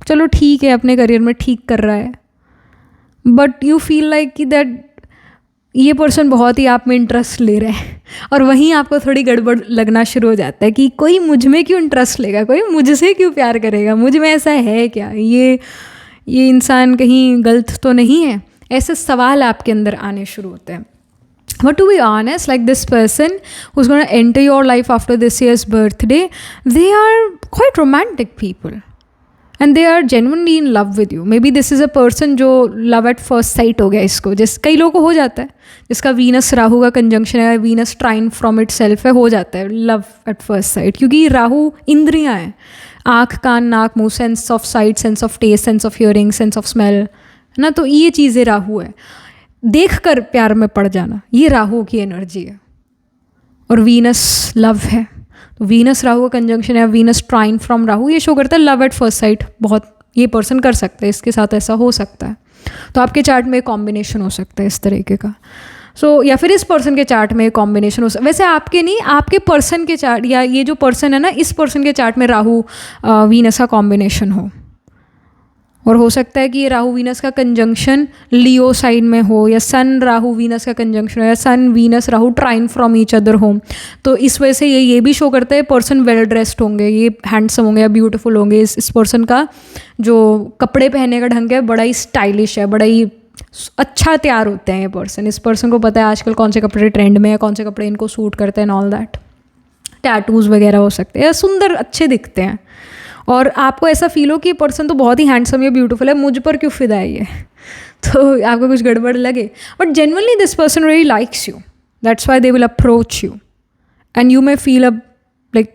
चलो ठीक है, अपने करियर में ठीक कर रहा है, बट यू फील लाइक कि दैट ये पर्सन बहुत ही आप में इंटरेस्ट ले रहा है. और वहीं आपको थोड़ी गड़बड़ लगना शुरू हो जाता है कि कोई मुझ में क्यों इंटरेस्ट लेगा, कोई मुझसे क्यों प्यार करेगा, मुझ में ऐसा है क्या, ये इंसान कहीं गलत तो नहीं है. ऐसे सवाल आपके अंदर आने शुरू होते हैं. But to be honest, like this person who's going to enter your life after this year's birthday, they are quite romantic people. And they are genuinely in love with you. Maybe this is a person जो love at first sight हो गया इसको, कई लोगों को हो जाता है, जिसका वीनस राहु का कंजंक्शन है, Venus trine from itself है, हो जाता है लव एट फर्स्ट साइट. क्योंकि राहु इंद्रियाँ हैं, आँख, कान, नाक, मुँह, sense of sight, sense of taste, sense of hearing, sense of smell, है ना. तो ये चीज़ें राहु है. देख कर प्यार में पड़ जाना, ये राहु की एनर्जी है. और वीनस लव है, तो वीनस राहु का कंजंक्शन है, वीनस ट्राइन फ्रॉम राहु, ये शो करता है लव एट फर्स्ट साइट. बहुत ये पर्सन कर सकता है, इसके साथ ऐसा हो सकता है. तो आपके चार्ट में कॉम्बिनेशन हो सकता है इस तरीके का. सो या फिर इस पर्सन के चार्ट में कॉम्बिनेशन हो सकता है. वैसे आपके नहीं, आपके पर्सन के चार्ट, या ये जो पर्सन है ना, इस पर्सन के चार्ट में राहु वीनस का कॉम्बिनेशन हो. और हो सकता है कि ये राहु वीनस का कंजंक्शन लियो साइन में हो, या सन राहु वीनस का कंजंक्शन हो, या Sun Venus Rahu trine from each other हो. तो इस वजह से ये भी शो करता है पर्सन वेल ड्रेस्ड होंगे, ये हैंडसम होंगे या ब्यूटीफुल होंगे. इस पर्सन का जो कपड़े पहनने का ढंग है बड़ा ही स्टाइलिश है, बड़ा ही अच्छा तैयार होते हैं ये पर्सन. इस पर्सन को पता है आजकल कौन से कपड़े ट्रेंड में है, कौन से कपड़े इनको सूट करते हैं एंड ऑल दैट. टैटूज़ वगैरह हो सकते हैं, सुंदर अच्छे दिखते हैं. और आपको ऐसा फील हो कि ये पर्सन तो बहुत ही हैंडसम या ब्यूटीफुल है, मुझ पर क्यों फिदा है ये, तो आपको कुछ गड़बड़ लगे. But genuinely this person really likes you, that's why they will approach you. And you may feel a like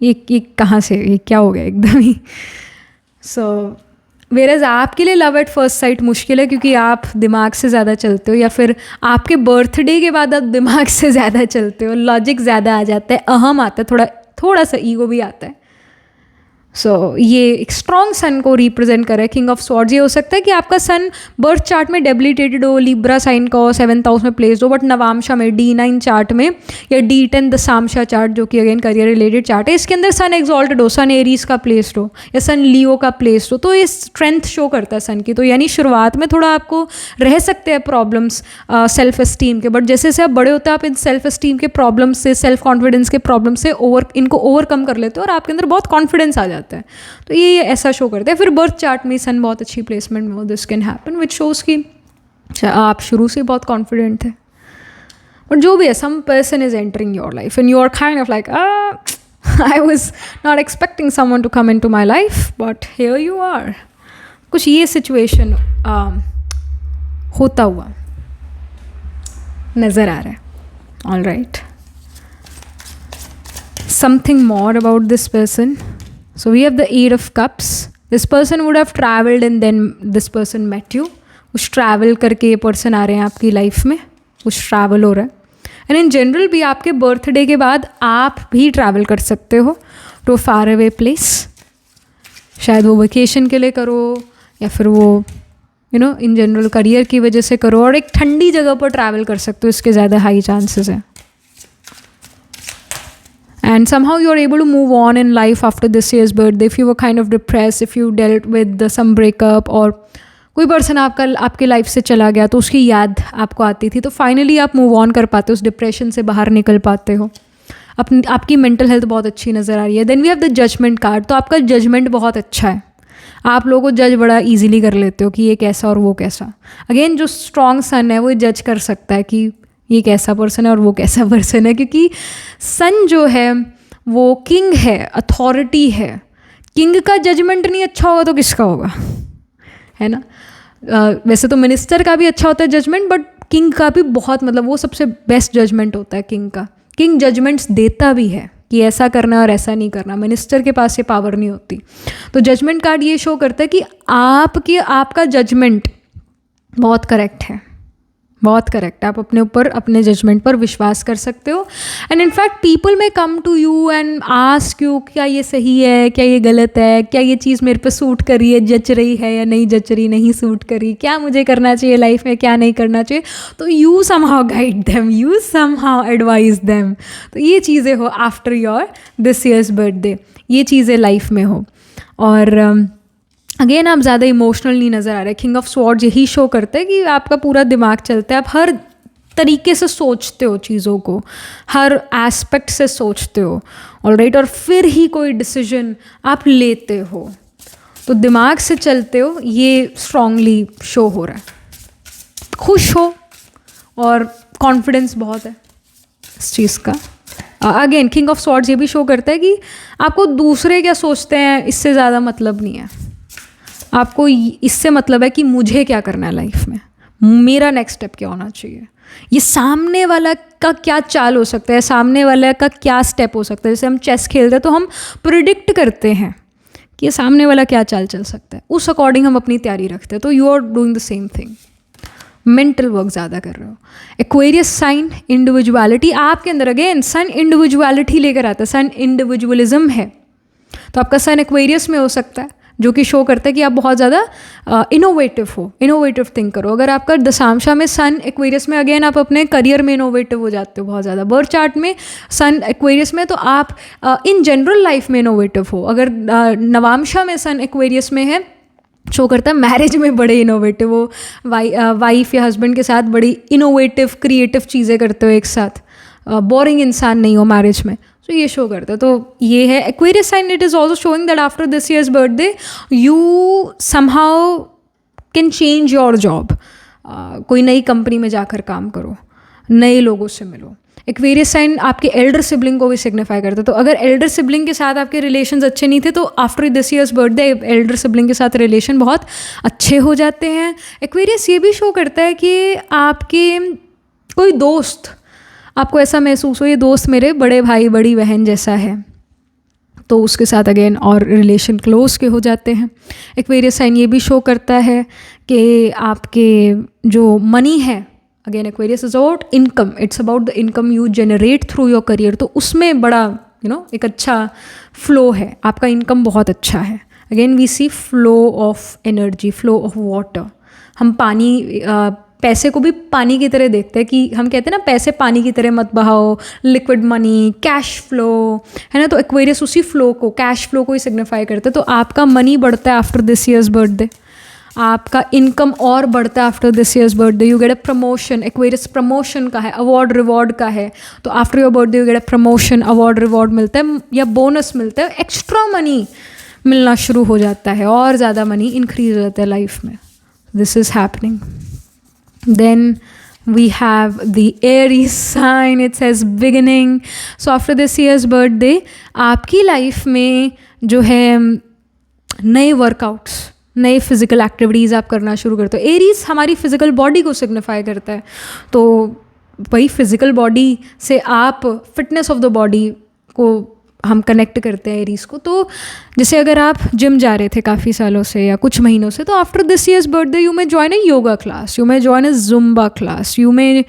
ये कहाँ से, ये क्या हो गया एकदम ही. सो वेरएज आपके लिए लव एट फर्स्ट साइट मुश्किल है, क्योंकि आप दिमाग से ज़्यादा चलते हो, या फिर आपके बर्थडे के बाद आप दिमाग से ज़्यादा चलते हो, लॉजिक ज़्यादा आ जाता है, अहम आता है, थोड़ा सा ईगो भी आता है. ये एक स्ट्रॉन्ग सन को रिप्रेजेंट कर रहा है। किंग ऑफ स्वॉर्ड्स, ये हो सकता है कि आपका सन बर्थ चार्ट में डेबिलिटेटेड हो, लिब्रा साइन का हो, 7th हाउस में प्लेस्ड हो, बट नवामशा में D9 चार्ट में या D10 दशामशा चार्ट जो कि अगेन करियर रिलेटेड चार्ट है, इसके अंदर सन एक्सॉल्टेड हो, सन एरीज का प्लेस्ड हो या सन लियो का प्लेस्ड हो, तो ये स्ट्रेंथ शो करता है सन की। तो यानी शुरुआत में थोड़ा आपको रह सकते हैं प्रॉब्लम्स सेल्फ एस्टीम के, बट जैसे जैसे आप बड़े होते हैं आप इन सेल्फ एस्टीम के प्रॉब्लम्स से, सेल्फ कॉन्फिडेंस के प्रॉब्लम से इनको ओवरकम कर लेते हो और आपके अंदर बहुत कॉन्फिडेंस आ जाता है। तो ये ऐसा शो करता है। फिर बर्थ चार्ट में सन बहुत अच्छी प्लेसमेंट में हो, this can happen, which shows कि आप शुरू से बहुत कॉन्फिडेंट थे। बट जो भी है, some person is entering your life and you are kind of like I was not expecting someone to come into my life, but here you are. कुछ ये सिचुएशन होता हुआ नज़र आ रहा है। All right, something more about this person. So we have the 8 of cups. This person would have traveled and then this person met you. कुछ travel करके ये पर्सन आ रहे हैं आपकी लाइफ में, कुछ ट्रैवल हो रहा है. एंड इन जनरल भी आपके बर्थडे के बाद आप भी ट्रैवल कर सकते हो टू फार अवे प्लेस. शायद वो वेकेशन के लिए करो या फिर वो इन जनरल करियर की वजह से करो, और एक ठंडी जगह पर ट्रैवल कर सकते हो, इसके ज़्यादा हाई चांसेस हैं. And somehow you're able to move on in life after this year's birthday. If you were kind of depressed, if you dealt with some breakup, और कोई पर्सन आपके लाइफ से चला गया तो उसकी याद आपको आती थी, तो फाइनली आप मूव ऑन कर पाते हो, उस डिप्रेशन से बाहर निकल पाते हो. आपकी मेंटल हेल्थ बहुत अच्छी नज़र आ रही है. Then we have the judgement card. तो आपका जजमेंट बहुत अच्छा है, आप लोगों को जज बड़ा ईजिली कर लेते हो कि ये कैसा और वो कैसा. अगेन जो स्ट्रॉन्ग सन है वो जज कर सकता है कि ये कैसा पर्सन है और वो कैसा पर्सन है, क्योंकि सन जो है वो किंग है, अथॉरिटी है. किंग का जजमेंट नहीं अच्छा होगा तो किसका होगा, है ना. वैसे तो मिनिस्टर का भी अच्छा होता है जजमेंट, बट किंग का भी बहुत, मतलब वो सबसे बेस्ट जजमेंट होता है किंग का. किंग जजमेंट्स देता भी है कि ऐसा करना और ऐसा नहीं करना. मिनिस्टर के पास ये पावर नहीं होती. तो जजमेंट कार्ड ये शो करता है कि आपका जजमेंट बहुत करेक्ट है, बहुत करेक्ट है. आप अपने ऊपर, अपने जजमेंट पर विश्वास कर सकते हो. एंड इनफैक्ट पीपल में come to you and ask you क्या ये सही है, क्या ये गलत है, क्या ये चीज़ मेरे पे सूट कर रही है, जच रही है या नहीं जच रही, नहीं सूट करी, क्या मुझे करना चाहिए लाइफ में, क्या नहीं करना चाहिए. तो you somehow guide them, you somehow advise them. तो ये चीज़ें हो after your this years birthday, ये चीज़ें लाइफ में हो. और अगेन आप ज़्यादा इमोशनल नहीं नज़र आ रहे. किंग ऑफ स्वॉर्ड्स यही शो करते हैं कि आपका पूरा दिमाग चलता है, आप हर तरीके से सोचते हो चीज़ों को, हर एस्पेक्ट से सोचते हो. ऑलराइट, और फिर ही कोई डिसीजन आप लेते हो. तो दिमाग से चलते हो, ये स्ट्रांगली शो हो रहा है. खुश हो और कॉन्फिडेंस बहुत है इस चीज़ का. अगेन किंग ऑफ स्वॉर्ड्स ये भी शो करता है कि आपको दूसरे क्या सोचते हैं इससे ज़्यादा मतलब नहीं है. आपको इससे मतलब है कि मुझे क्या करना है लाइफ में, मेरा नेक्स्ट स्टेप क्या होना चाहिए, ये सामने वाला का क्या चाल हो सकता है, सामने वाला का क्या स्टेप हो सकता है. जैसे हम चेस खेलते हैं तो हम प्रिडिक्ट करते हैं कि ये सामने वाला क्या चाल चल सकता है, उस अकॉर्डिंग हम अपनी तैयारी रखते हैं. तो you are doing the same thing, mental work ज़्यादा कर रहे हो. एक्वेरियस साइन, इंडिविजुअलिटी आपके अंदर. अगेन सन इंडिविजुअलिटी लेकर आता है, सन इंडिविजुअलिज्म है. तो आपका सन एक्वेरियस में हो सकता है, जो कि शो करता है कि आप बहुत ज़्यादा इनोवेटिव हो, इनोवेटिव थिंक करो. अगर आपका दशांशा में सन एक्वेरियस में, अगेन आप अपने करियर में इनोवेटिव हो जाते हो बहुत ज़्यादा. बर्थ चार्ट में सन एक्वेरियस में तो आप इन जनरल लाइफ में इनोवेटिव हो. अगर नवांशा में सन एक्वेरियस में है, शो करता है मैरिज में बड़े इनोवेटिव हो, वाइफ या हस्बैंड के साथ बड़ी इनोवेटिव क्रिएटिव चीज़ें करते हो एक साथ, बोरिंग इंसान नहीं हो मैरिज में. तो ये शो करता है. तो ये है Aquarius sign. It is also showing that after this years birthday you somehow can change your job. कोई नई कंपनी में जाकर काम करो, नए लोगों से मिलो. एक्वेरियस साइन आपके एल्डर सिबलिंग को भी सिग्निफाई करता है. तो अगर एल्डर सिबलिंग के साथ आपके रिलेशंस अच्छे नहीं थे तो after this years birthday Elder sibling के साथ रिलेशन बहुत अच्छे हो जाते हैं. एक्वेरियस ये भी शो करता है कि आपके कोई दोस्त, आपको ऐसा महसूस हो ये दोस्त मेरे बड़े भाई बड़ी बहन जैसा है, तो उसके साथ अगेन और रिलेशन क्लोज के हो जाते हैं. एक्वेरियस साइन ये भी शो करता है कि आपके जो मनी है, again Aquarius is about income, it's about the income you generate through your career. तो उसमें बड़ा एक अच्छा फ्लो है, आपका इनकम बहुत अच्छा है। Again we see flow of energy, flow of water. हम पानी पैसे को भी पानी की तरह देखते हैं, कि हम कहते हैं ना पैसे पानी की तरह मत बहाओ, लिक्विड मनी, कैश फ्लो, है ना। तो एक्वेरियस उसी फ्लो को, कैश फ्लो को ही सिग्निफाई करते हैं। तो आपका मनी बढ़ता है आफ्टर दिस ईयर्स बर्थडे, आपका इनकम और बढ़ता है after this years birthday. You get a promotion, Aquarius promotion का है, अवार्ड रिवॉर्ड का है। तो after your birthday you get a promotion, award reward मिलता है या बोनस मिलता है, एक्स्ट्रा मनी मिलना शुरू हो जाता है और ज़्यादा मनी इंक्रीज हो जाता है लाइफ में। This is happening. Then we have the Aries sign. It says beginning. So after this year's birthday, आपकी लाइफ में जो है नए वर्कआउट्स, नए फिजिकल एक्टिविटीज़ आप करना शुरू करते हो। एरीज हमारी फिजिकल बॉडी को सिग्निफाई करता है, तो वही फिजिकल बॉडी से आप फिटनेस ऑफ द बॉडी को हम कनेक्ट करते हैं एरीज को। तो जैसे अगर आप जिम जा रहे थे काफ़ी सालों से या कुछ महीनों से, तो after this years birthday you may join a yoga class, you may join a zumba class, you may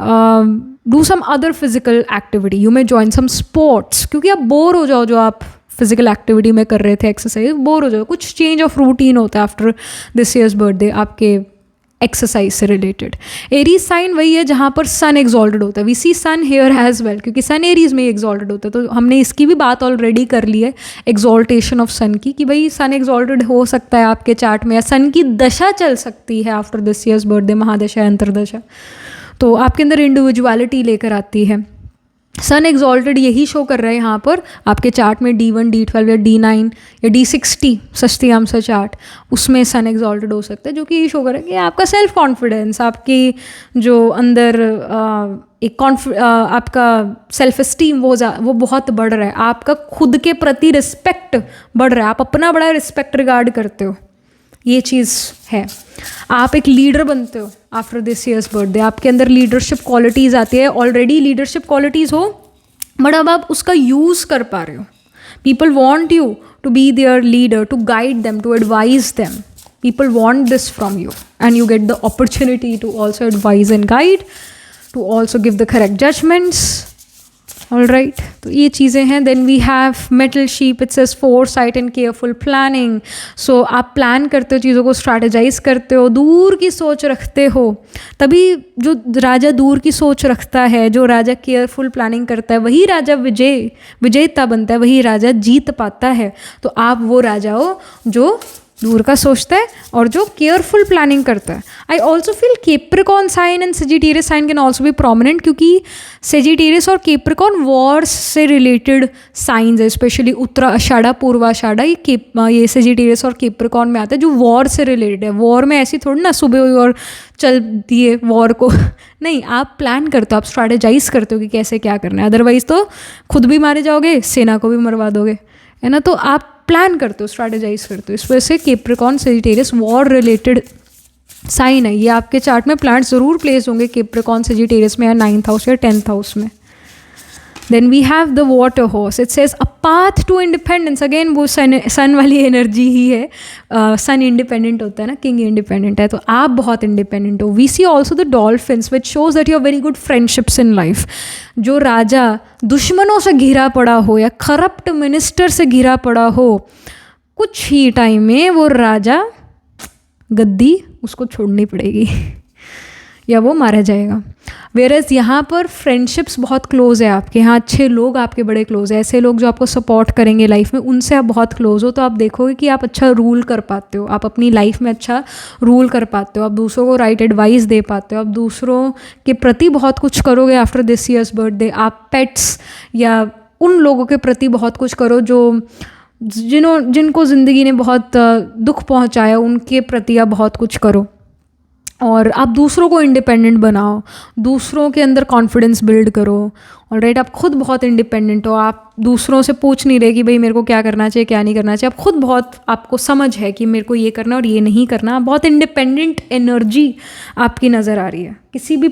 do some other physical activity, you may join some sports, क्योंकि आप बोर हो जाओ जो आप फिजिकल एक्टिविटी में कर रहे थे, एक्सरसाइज, बोर हो जाओ, कुछ चेंज ऑफ रूटीन होता है आफ्टर दिस ईयर्स बर्थडे आपके एक्सरसाइज से रिलेटेड। एरीज साइन वही है जहाँ पर सन एक्सॉल्टेड होता है। We see sun here as well, क्योंकि सन एरीज में एक्सॉल्टेड होता है। तो हमने इसकी भी बात ऑलरेडी कर ली है, एक्सॉल्टेशन ऑफ सन की, कि भाई सन एक्सॉल्टेड हो सकता है आपके चार्ट में, या सन की दशा चल सकती है आफ्टर दिस ईयर्स बर्थडे, महादशा, अंतरदशा, तो आपके अंदर इंडिविजुअलिटी लेकर आती है। सन एक्सॉल्टेड यही शो कर रहा है यहाँ पर आपके चार्ट में, D1, D12 या D9 या D60 षष्टियांश चार्ट, उसमें सन एक्सॉल्टेड हो सकता है, जो कि ये शो कर रहा है कि आपका सेल्फ कॉन्फिडेंस, आपकी जो अंदर आपका सेल्फ इस्टीम वो बहुत बढ़ रहा है, आपका खुद के प्रति रिस्पेक्ट बढ़ रहा है, आप अपना बड़ा रिस्पेक्ट रिगार्ड करते हो, ये चीज़ है। आप एक लीडर बनते हो आफ्टर दिस ईयर्स बर्थडे, आपके अंदर लीडरशिप क्वालिटीज़ आती है। ऑलरेडी लीडरशिप क्वालिटीज़ हो, बट अब आप उसका यूज़ कर पा रहे हो। People want you to be there leader, to guide them, to advise them. People want this from you and you get the opportunity to also advise and guide, to also give the correct judgments. All right, तो ये चीज़ें हैं। Then we have metal sheep, it says foresight and careful planning. So आप plan करते हो, चीज़ों को strategise करते हो, दूर की सोच रखते हो। तभी जो राजा दूर की सोच रखता है, जो राजा केयरफुल प्लानिंग करता है, वही राजा विजेता बनता है, वही राजा जीत पाता है। तो आप वो राजा हो जो दूर का सोचता है और जो केयरफुल प्लानिंग करता है। I also feel Capricorn sign and Sagittarius sign can also be prominent, क्योंकि सेजिटेरियस और केप्रिकॉन वॉर्स से रिलेटेड साइंस है, स्पेशली उत्तराषाढ़ा, पूर्वाषाढ़ा, ये सेजिटेरियस और केप्रिकॉन में आता है, जो वॉर से रिलेटेड है। वॉर में ऐसी थोड़ी ना सुबह हुई और चल दिए वॉर को नहीं, आप प्लान करते हो, आप स्ट्रैटेजाइज करते हो कि कैसे क्या करना है, अदरवाइज तो खुद भी मारे जाओगे, सेना को भी मरवा दोगे, है ना। तो आप प्लान करते हो, स्ट्रैटेजाइज करते हो। इस वजह से Capricorn Sagittarius war related sign है। ये आपके चार्ट में प्लांट ज़रूर प्लेस होंगे केप्रिकॉन सेजिटेरियस में, या 9th हाउस या 10th हाउस में। Then we have the water horse, it says a path to independence. Again वो सन वाली एनर्जी ही है। सन इंडिपेंडेंट होता है ना, किंग इंडिपेंडेंट है, तो आप बहुत इंडिपेंडेंट हो। We see also the dolphins which shows that you are very good friendships in life. जो राजा दुश्मनों से घिरा पड़ा हो या करप्ट मिनिस्टर से घिरा पड़ा हो, कुछ ही टाइम में वो राजा गद्दी उसको छोड़नी पड़ेगी या वो मारा जाएगा। वेरएज यहाँ पर फ्रेंडशिप्स बहुत क्लोज है आपके, यहाँ अच्छे लोग आपके बड़े क्लोज है, ऐसे लोग जो आपको सपोर्ट करेंगे लाइफ में, उनसे आप बहुत क्लोज हो। तो आप देखोगे कि आप अच्छा रूल कर पाते हो, आप अपनी लाइफ में अच्छा रूल कर पाते हो, आप दूसरों को राइट एडवाइस दे पाते हो, आप दूसरों के प्रति बहुत कुछ करोगे आफ्टर दिस ईयर्स बर्थडे। आप पेट्स या उन लोगों के प्रति बहुत कुछ करो जो जिनको ज़िंदगी ने बहुत दुख पहुँचाया, उनके प्रति आप बहुत कुछ करो। और आप दूसरों को इंडिपेंडेंट बनाओ, दूसरों के अंदर कॉन्फिडेंस बिल्ड करो। ऑलराइट, आप खुद बहुत इंडिपेंडेंट हो, आप दूसरों से पूछ नहीं रहे कि भाई मेरे को क्या करना चाहिए क्या नहीं करना चाहिए। आप खुद बहुत, आपको समझ है कि मेरे को ये करना और ये नहीं करना। आप बहुत इंडिपेंडेंट एनर्जी आपकी नज़र आ रही है, किसी भी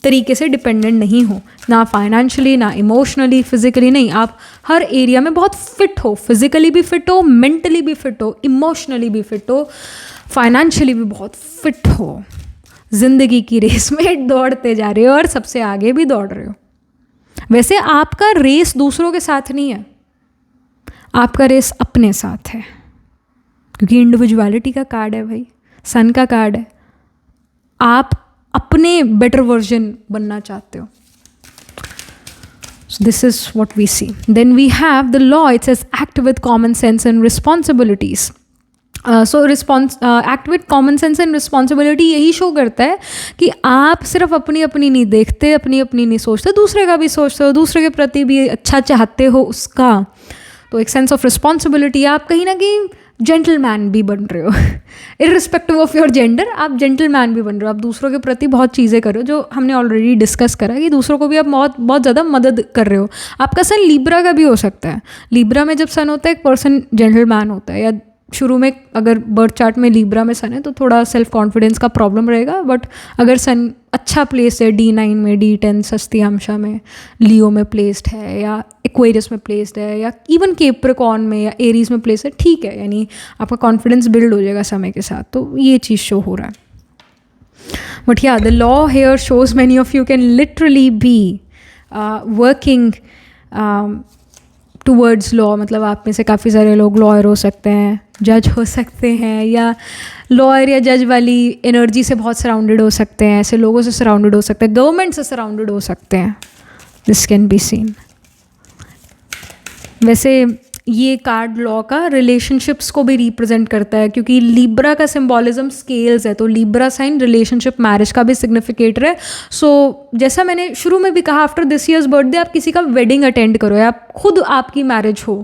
तरीके से डिपेंडेंट नहीं हो, ना फाइनेंशियली, ना इमोशनली, फिजिकली नहीं। आप हर एरिया में बहुत फिट हो, फिजिकली भी फिट हो, मेंटली भी फिट हो, इमोशनली भी फिट हो, फाइनेंशियली भी बहुत फिट हो। ज़िंदगी की रेस में दौड़ते जा रहे हो और सबसे आगे भी दौड़ रहे हो। वैसे आपका रेस दूसरों के साथ नहीं है, आपका रेस अपने साथ है, क्योंकि इंडिविजुअलिटी का कार्ड है भाई, सन का कार्ड है। आप अपने बेटर वर्जन बनना चाहते हो। So this is what we see. Then we have the law. It says act with common sense and responsibilities. Act with common sense and responsibility यही शो करता है कि आप सिर्फ अपनी अपनी नहीं देखते, अपनी अपनी नहीं सोचते, दूसरे का भी सोचते हो, दूसरे के प्रति भी अच्छा चाहते हो उसका। तो एक सेंस ऑफ रिस्पॉन्सिबिलिटी, आप कहीं ना कहीं जेंटलमैन भी बन रहे हो इररिस्पेक्टिव ऑफ योर जेंडर, आप जेंटलमैन भी बन रहे हो। आप दूसरों के प्रति बहुत चीज़ें कर रहे हो, जो हमने ऑलरेडी डिस्कस करा कि दूसरों को भी आप बहुत बहुत ज़्यादा मदद कर रहे हो। आपका सन लिब्रा का भी हो सकता है। लिब्रा में जब सन होता है एक पर्सन जेंटलमैन होता है, या शुरू में अगर बर्थ चार्ट में लिब्रा में सन है तो थोड़ा सेल्फ कॉन्फिडेंस का प्रॉब्लम रहेगा, बट अगर सन अच्छा प्लेस है D9 में, D10 सस्तियांशा में, लियो में प्लेस्ड है, या एक्वेरियस में प्लेस्ड है, या इवन कैप्रिकॉर्न में या एरीज में प्लेस है, ठीक है, यानी आपका कॉन्फिडेंस बिल्ड हो जाएगा समय के साथ। तो ये चीज़ शो हो रहा है। But yeah the law here shows many of you can literally be working towards law. मतलब आप में से काफ़ी सारे लोग लॉयर हो सकते हैं, जज हो सकते हैं, या लॉयर या जज वाली एनर्जी से बहुत सराउंडेड हो सकते हैं, ऐसे लोगों से सराउंडेड हो सकते हैं, गवर्नमेंट से सराउंडेड हो सकते हैं। This can be seen. वैसे ये कार्ड लॉ का रिलेशनशिप्स को भी रिप्रेजेंट करता है, क्योंकि लिब्रा का सिंबॉलिज्म स्केल्स है, तो लिब्रा साइन रिलेशनशिप मैरिज का भी सिग्निफिकेटर है। सो जैसा मैंने शुरू में भी कहा, आफ्टर दिस ईयर्स बर्थडे आप किसी का वेडिंग अटेंड करो, या आप खुद आपकी मैरिज हो,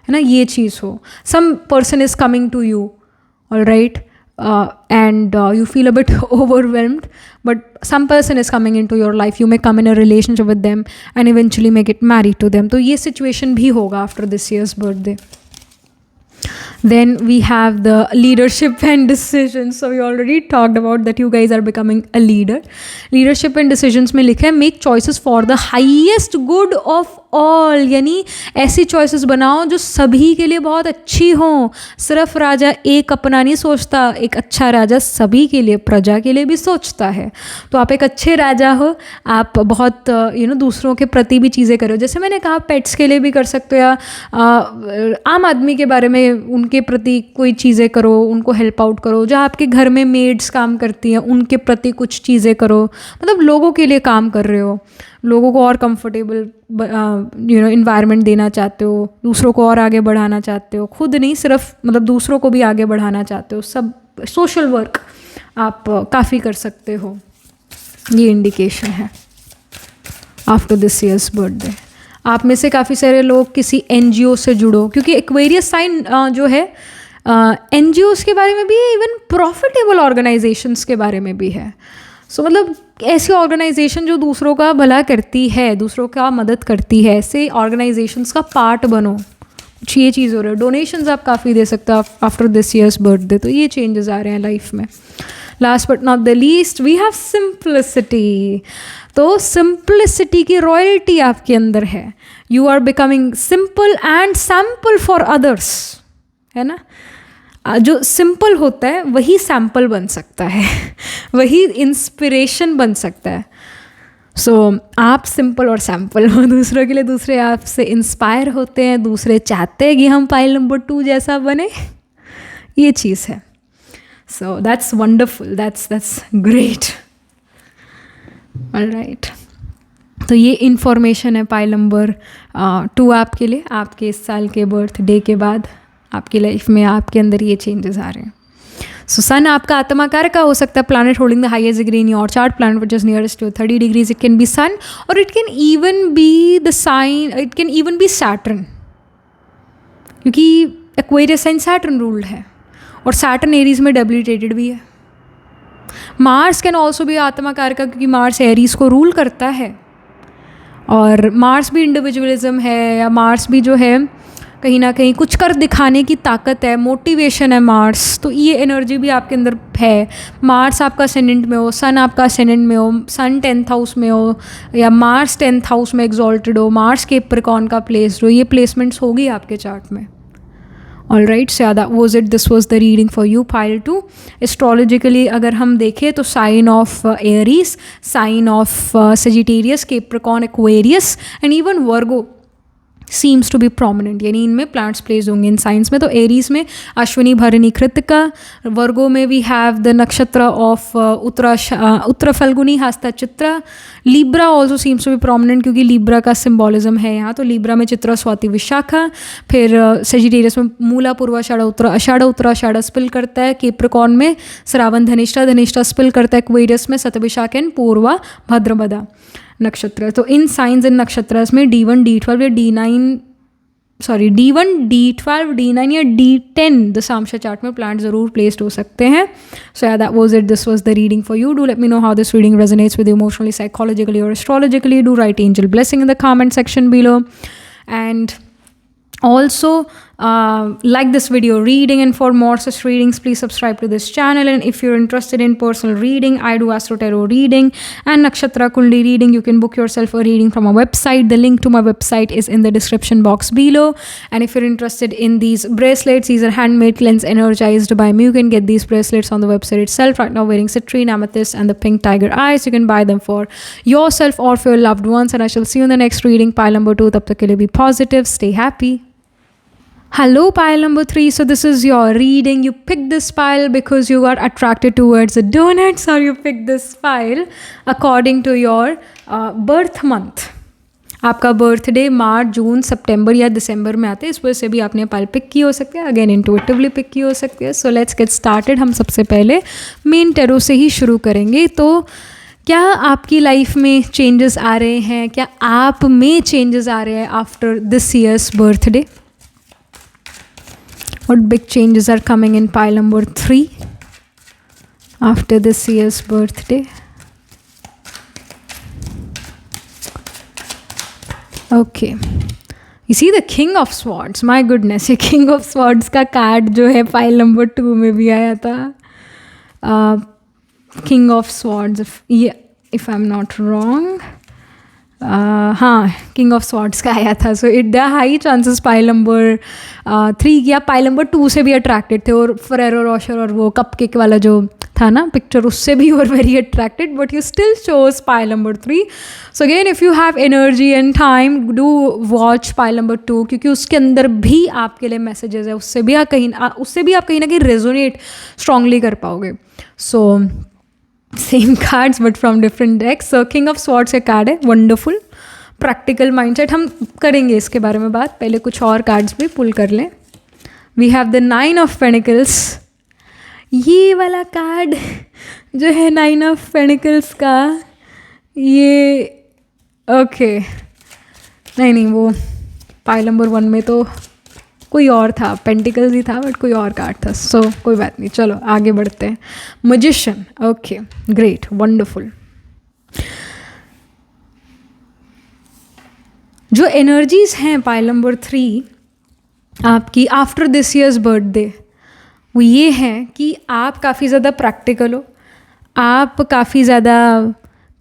है ना, ये चीज़ हो, some person is coming to you, alright, and you feel a bit overwhelmed, but some person is coming into your life, you may come in a relationship with them and eventually may get married to them. तो ये situation भी होगा after this year's birthday. Then we have the leadership and decisions. So we already talked about that you guys are becoming a leader. Leadership and decisions में लिखा है make choices for the highest good of all, यानी ऐसी choices बनाओ जो सभी के लिए बहुत अच्छी हों। सिर्फ राजा एक अपना नहीं सोचता, एक अच्छा राजा सभी के लिए, प्रजा के लिए भी सोचता है। तो आप एक अच्छे राजा हो, आप बहुत दूसरों के प्रति भी चीज़ें करो। जैसे मैंने कहा पेट्स के लिए भी कर सकते हो, या आम आदमी के बारे में उनके प्रति कोई चीज़ें करो, उनको हेल्प आउट करो। जो आपके घर में मेड्स काम करती हैं उनके प्रति कुछ चीज़ें करो, मतलब लोगों के लिए काम कर रहे हो, लोगों को और कंफर्टेबल इन्वायरमेंट देना चाहते हो, दूसरों को और आगे बढ़ाना चाहते हो, खुद नहीं सिर्फ मतलब दूसरों को भी आगे बढ़ाना चाहते हो। सब सोशल वर्क आप काफ़ी कर सकते हो, ये इंडिकेशन है आफ्टर दिस ईयर्स बर्थडे। आप में से काफ़ी सारे लोग किसी NGO से जुड़ो, क्योंकि एक्वेरियस साइन जो है NGOs के बारे में भी है, इवन प्रॉफिटेबल ऑर्गेनाइजेशंस के बारे में भी है। सो मतलब ऐसी ऑर्गेनाइजेशन जो दूसरों का भला करती है, दूसरों का मदद करती है, ऐसे ऑर्गेनाइजेशंस का पार्ट बनो। कुछ ये चीज़ हो रहा है। डोनेशंस आप काफ़ी दे सकते हो आफ्टर दिस ईयर्स बर्थडे। तो ये चेंजेस आ रहे हैं लाइफ में। Last but not the least we have simplicity. तो सिंप्लिसिटी की रॉयल्टी आपके अंदर है। You are becoming simple and sample for others, है ना। जो सिंपल होता है वही सैम्पल बन सकता है वही इंस्पिरेशन बन सकता है। सो आप सिंपल और सैम्पल हो दूसरों के लिए, दूसरे आपसे इंस्पायर होते हैं, दूसरे चाहते हैं कि हम पाइल नंबर 2 जैसा बने, ये चीज़ है। सो that's wonderful, that's great. Alright, तो ये इन्फॉर्मेशन है पाइल नंबर 2 आपके लिए। आपके इस साल के बर्थडे के बाद आपकी लाइफ में आपके अंदर ये चेंजेस आ रहे हैं। सो सन आपका आत्माकार का हो सकता है, planet holding the highest degree in your chart, planet which is nearest to 30 degrees. It can be sun और it can even be the sign, it can even be Saturn, क्योंकि एक्वेरियस साइन सैटर्न रूल्ड है और Saturn Aries में debilitated भी है। Mars can also भी आत्माकार का, क्योंकि मार्स एरीज को रूल करता है और मार्स भी इंडिविजुअलिज्म है, या मार्स भी जो है कहीं ना कहीं कुछ कर दिखाने की ताकत है, मोटिवेशन है मार्स। तो ये एनर्जी भी आपके अंदर है। मार्स आपका असेंडेंट में हो, सन आपका असेंडेंट में हो, सन 10th हाउस में हो, या मार्स 10th हाउस में एग्जॉल्टेड हो, मार्स कैप्रिकॉर्न का प्लेस्ड हो, ये प्लेसमेंट्स होगी आपके चार्ट में। All right, so that was it, this was the reading for you pile 2. Astrologically अगर हम देखें तो sign of Aries, sign of Sagittarius, Capricorn, Aquarius and even Virgo seems to be prominent, यानी इनमें plants place होंगे in science में. तो Aries में अश्विनी भरणी कृतिका, वर्गो में we have the nakshatra of Uttara Phalguni Hasta Chitra. Libra also seems to be prominent क्योंकि Libra का सिम्बॉलिज्म है यहाँ, तो लिब्रा में चित्रा स्वाति विशाखा. फिर सेजिटेरियस में मूला पूर्वाषाढ़ उत्तराषाढ़ स्पिल करता है. कैप्रिकॉर्न में श्रावण धनिष्ठा स्पिल करता है. एक्वेरियस में शतभिषाख एंड पूर्वा भद्रपदा नक्षत्र. तो इन साइंस इन नक्षत्रस में D1 D12 या D1 D12 D9 या D10 दशांश चार्ट में प्लांट ज़रूर प्लेस्ड हो सकते हैं. So yeah that was it, this was the reading for you. Do let me know how this reading resonates with emotionally, psychologically और astrologically. Do write angel blessing in the comment section below. And also like this video reading, and for more such readings please subscribe to this channel. And if you're interested in personal reading, I do Astro Tarot reading and Nakshatra Kundi reading. You can book yourself a reading from our website. The link to my website is in the description box below. And if you're interested in these bracelets, these are handmade, cleansed, energized by me. You can get these bracelets on the website itself. Right now wearing citrine, amethyst and the pink tiger eyes. You can buy them for yourself or for your loved ones. And I shall see you in the next reading, pile number 2. Tab tak ke liye be positive, stay happy. Hello pile number 3. So this is your reading. You picked this pile because you got attracted towards the donuts, or you picked this pile according to your birth month. आपका birthday मार्च, जून, सितंबर या दिसंबर में आते हैं, इस वजह से भी आपने पाइल पिक की हो सकती है. अगेन इंटुइटिवली पिक की हो सकती है. So let's get started. हम सबसे पहले मेन टैरो से ही शुरू करेंगे. तो क्या आपकी लाइफ में चेंजेस आ रहे हैं? क्या आप में चेंजेस आ रहे हैं after this years birthday? What big changes are coming in pile number 3 after this year's birthday? Okay. You see the King of Swords. My goodness, ये King of Swords का कार्ड जो है pile number 2 में भी आया था. King of Swords, if I'm not wrong. हाँ, king of swords का आया था. So it the high chances pile number 3 या पाइल नंबर 2 से भी अट्रैक्टेड थे. और फरेरो रोशर और वो कपकेक वाला जो था ना पिक्चर, उससे भी you are very attracted, but you still chose pile number 3. So again if you have energy and time, do watch pile number 2, क्योंकि उसके अंदर भी आपके लिए मैसेजेस है. उससे भी आप कहीं ना कहीं रेजोनेट स्ट्रांगली कर पाओगे. So same cards but from different decks. So king of swords का कार्ड है. Wonderful practical mindset. हम करेंगे इसके बारे में बात. पहले कुछ और कार्ड्स भी पुल कर लें. We have the 9 of pentacles. ये वाला कार्ड जो है 9 ऑफ पेनिकल्स का, ये ओके नहीं वो पाइल नंबर 1 में तो कोई और था, पेंटिकल्स ही था, बट कोई और कार्ड था. सो कोई बात नहीं, चलो आगे बढ़ते हैं. मैजिशियन. Okay, great, wonderful. जो एनर्जीज हैं पाइल नंबर 3 आपकी आफ्टर दिस ईयर्स बर्थडे, वो ये हैं कि आप काफ़ी ज़्यादा प्रैक्टिकल हो, आप काफ़ी ज़्यादा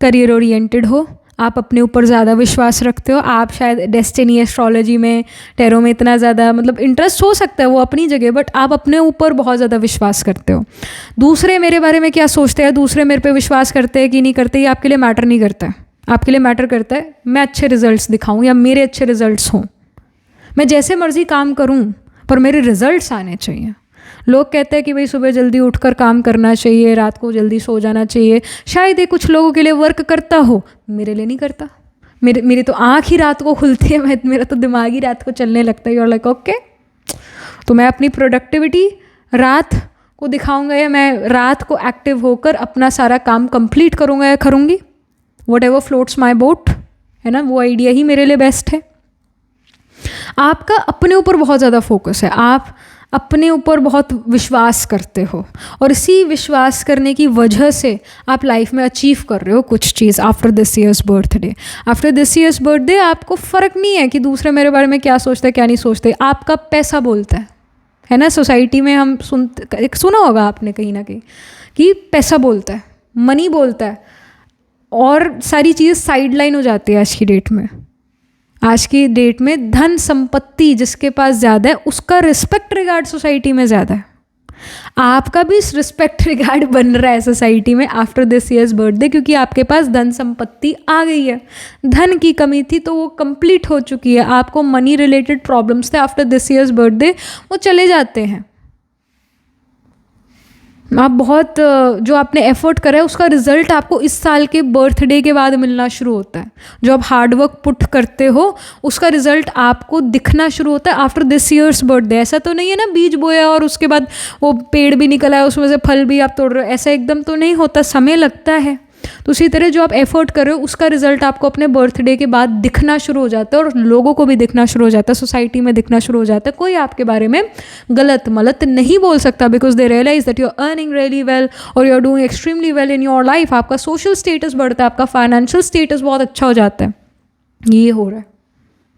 करियर ओरिएंटेड हो, आप अपने ऊपर ज़्यादा विश्वास रखते हो. आप शायद डेस्टिनी, एस्ट्रोलॉजी में, टैरो में इतना ज़्यादा मतलब इंटरेस्ट हो सकता है वो अपनी जगह, बट आप अपने ऊपर बहुत ज़्यादा विश्वास करते हो. दूसरे मेरे बारे में क्या सोचते हैं, दूसरे मेरे पे विश्वास करते हैं कि नहीं करते, ये आपके लिए मैटर नहीं करता है. आपके लिए मैटर करता है मैं अच्छे रिजल्ट्स दिखाऊं या मेरे अच्छे रिजल्ट्स हों. मैं जैसे मर्जी काम करूं पर मेरे रिजल्ट्स आने चाहिए. लोग कहते हैं कि भाई सुबह जल्दी उठकर काम करना चाहिए, रात को जल्दी सो जाना चाहिए. शायद ये कुछ लोगों के लिए वर्क करता हो, मेरे लिए नहीं करता. मेरी तो आँख ही रात को खुलती है, मेरा तो दिमाग ही रात को चलने लगता है. और लाइक ओके, तो मैं अपनी प्रोडक्टिविटी रात को दिखाऊंगा या मैं रात को एक्टिव होकर अपना सारा काम कंप्लीट करूँगा या करूँगी. What ever floats my boat, है ना, वो आइडिया ही मेरे लिए बेस्ट है. आपका अपने ऊपर बहुत ज़्यादा फोकस है, आप अपने ऊपर बहुत विश्वास करते हो, और इसी विश्वास करने की वजह से आप लाइफ में अचीव कर रहे हो कुछ चीज़. आफ्टर दिस ईयर्स बर्थडे, आपको फ़र्क नहीं है कि दूसरे मेरे बारे में क्या सोचते हैं क्या नहीं सोचते. आपका पैसा बोलता है ना. सोसाइटी में हम सुना होगा आपने कहीं ना कहीं कि पैसा बोलता है, मनी बोलता है, और सारी चीज़ साइड लाइन हो जाती है आज की डेट में. आज की डेट में धन संपत्ति जिसके पास ज़्यादा है उसका रिस्पेक्ट रिगार्ड सोसाइटी में ज़्यादा है। आपका भी रिस्पेक्ट रिगार्ड बन रहा है सोसाइटी में आफ्टर दिस ईयर्स बर्थडे, क्योंकि आपके पास धन संपत्ति आ गई है। धन की कमी थी तो वो कंप्लीट हो चुकी है। आपको मनी रिलेटेड प्रॉब्लम्स थे, आफ्टर दिस ईयर्स बर्थडे वो चले जाते हैं। आप बहुत जो आपने एफर्ट करा है उसका रिजल्ट आपको इस साल के बर्थडे के बाद मिलना शुरू होता है। जो आप हार्डवर्क पुट करते हो उसका रिजल्ट आपको दिखना शुरू होता है आफ्टर दिस ईयर्स बर्थडे। ऐसा तो नहीं है ना बीज बोया और उसके बाद वो पेड़ भी निकला है, उसमें से फल भी आप तोड़ रहे हो, ऐसा एकदम तो नहीं होता, समय लगता है। तो उसी तरह जो आप एफर्ट कर रहे हो उसका रिजल्ट आपको अपने बर्थडे के बाद दिखना शुरू हो जाता है, और लोगों को भी दिखना शुरू हो जाता है, सोसाइटी में दिखना शुरू हो जाता है। कोई आपके बारे में गलत मलत नहीं बोल सकता, because they realize that you are earning really well और you are doing extremely well in your life. आपका सोशल स्टेटस बढ़ता है, आपका फाइनेंशियल स्टेटस बहुत अच्छा हो जाता है। ये हो रहा है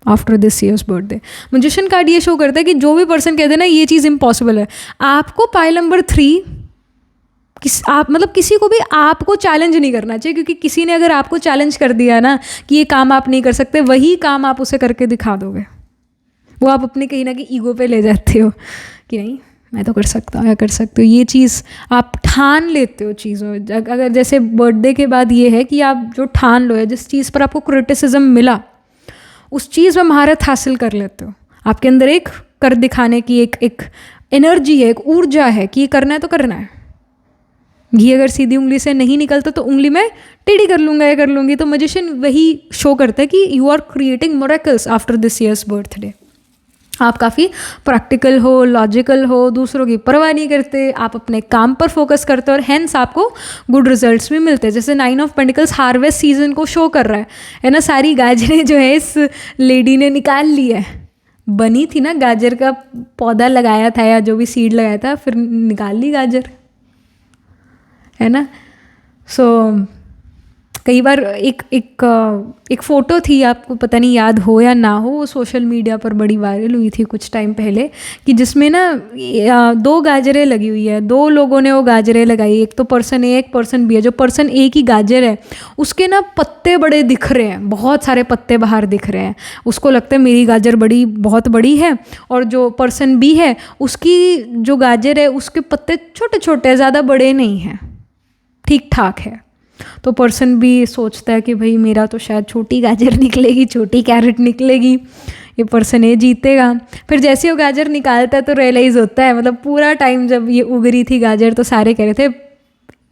after this years birthday. Magician card ये शो करता है कि जो भी पर्सन कहते हैं ना ये चीज़ इम्पॉसिबल है, आपको पाइल नंबर 3 आप मतलब किसी को भी आपको चैलेंज नहीं करना चाहिए, क्योंकि किसी ने अगर आपको चैलेंज कर दिया ना कि ये काम आप नहीं कर सकते, वही काम आप उसे करके दिखा दोगे। वो आप अपने कहीं ना कहीं ईगो पे ले जाते हो कि नहीं मैं तो कर सकता हूँ या कर सकते हो। ये चीज़ आप ठान लेते हो चीज़ों। अगर जैसे बर्थडे के बाद ये है कि आप जो ठान लो है, जिस चीज़ पर आपको क्रिटिसिज्म मिला उस चीज़ में महारत हासिल कर लेते हो। आपके अंदर एक कर दिखाने की एक एनर्जी है, एक ऊर्जा है कि ये करना है तो करना है। घी अगर सीधी उंगली से नहीं निकलता तो उंगली में टेढ़ी कर लूँगा या कर लूँगी। तो मैजिशियन वही शो करता है कि you are creating miracles after this years birthday. आप काफ़ी प्रैक्टिकल हो, लॉजिकल हो, दूसरों की परवाह नहीं करते, आप अपने काम पर फोकस करते हो और हैंस आपको गुड रिजल्ट्स भी मिलते हैं। जैसे 9 ऑफ पेंटिकल्स हार्वेस्ट सीजन को शो कर रहा है ना। सारी गाजरें जो है इस लेडी ने निकाल ली है। बनी थी ना, गाजर का पौधा लगाया था या जो भी सीड लगाया था, फिर निकाल ली गाजर, है ना। सो कई बार एक फ़ोटो थी, आपको पता नहीं याद हो या ना हो, वो सोशल मीडिया पर बड़ी वायरल हुई थी कुछ टाइम पहले, कि जिसमें ना 2 गाजरें लगी हुई है, 2 लोगों ने वो गाजरें लगाई, एक तो पर्सन ए एक पर्सन बी है। जो पर्सन ए की गाजर है उसके ना पत्ते बड़े दिख रहे हैं, बहुत सारे पत्ते बाहर दिख रहे हैं, उसको लगता है मेरी गाजर बहुत बड़ी है। और जो पर्सन बी है उसकी जो गाजर है उसके पत्ते छोटे छोटे हैं, ज़्यादा बड़े नहीं हैं, ठीक ठाक है। तो पर्सन भी सोचता है कि भाई मेरा तो शायद छोटी गाजर निकलेगी, छोटी कैरेट निकलेगी, ये पर्सन ए जीतेगा। फिर जैसे वो गाजर निकालता है तो रियलाइज़ होता है, मतलब पूरा टाइम जब ये उग रही थी गाजर तो सारे कह रहे थे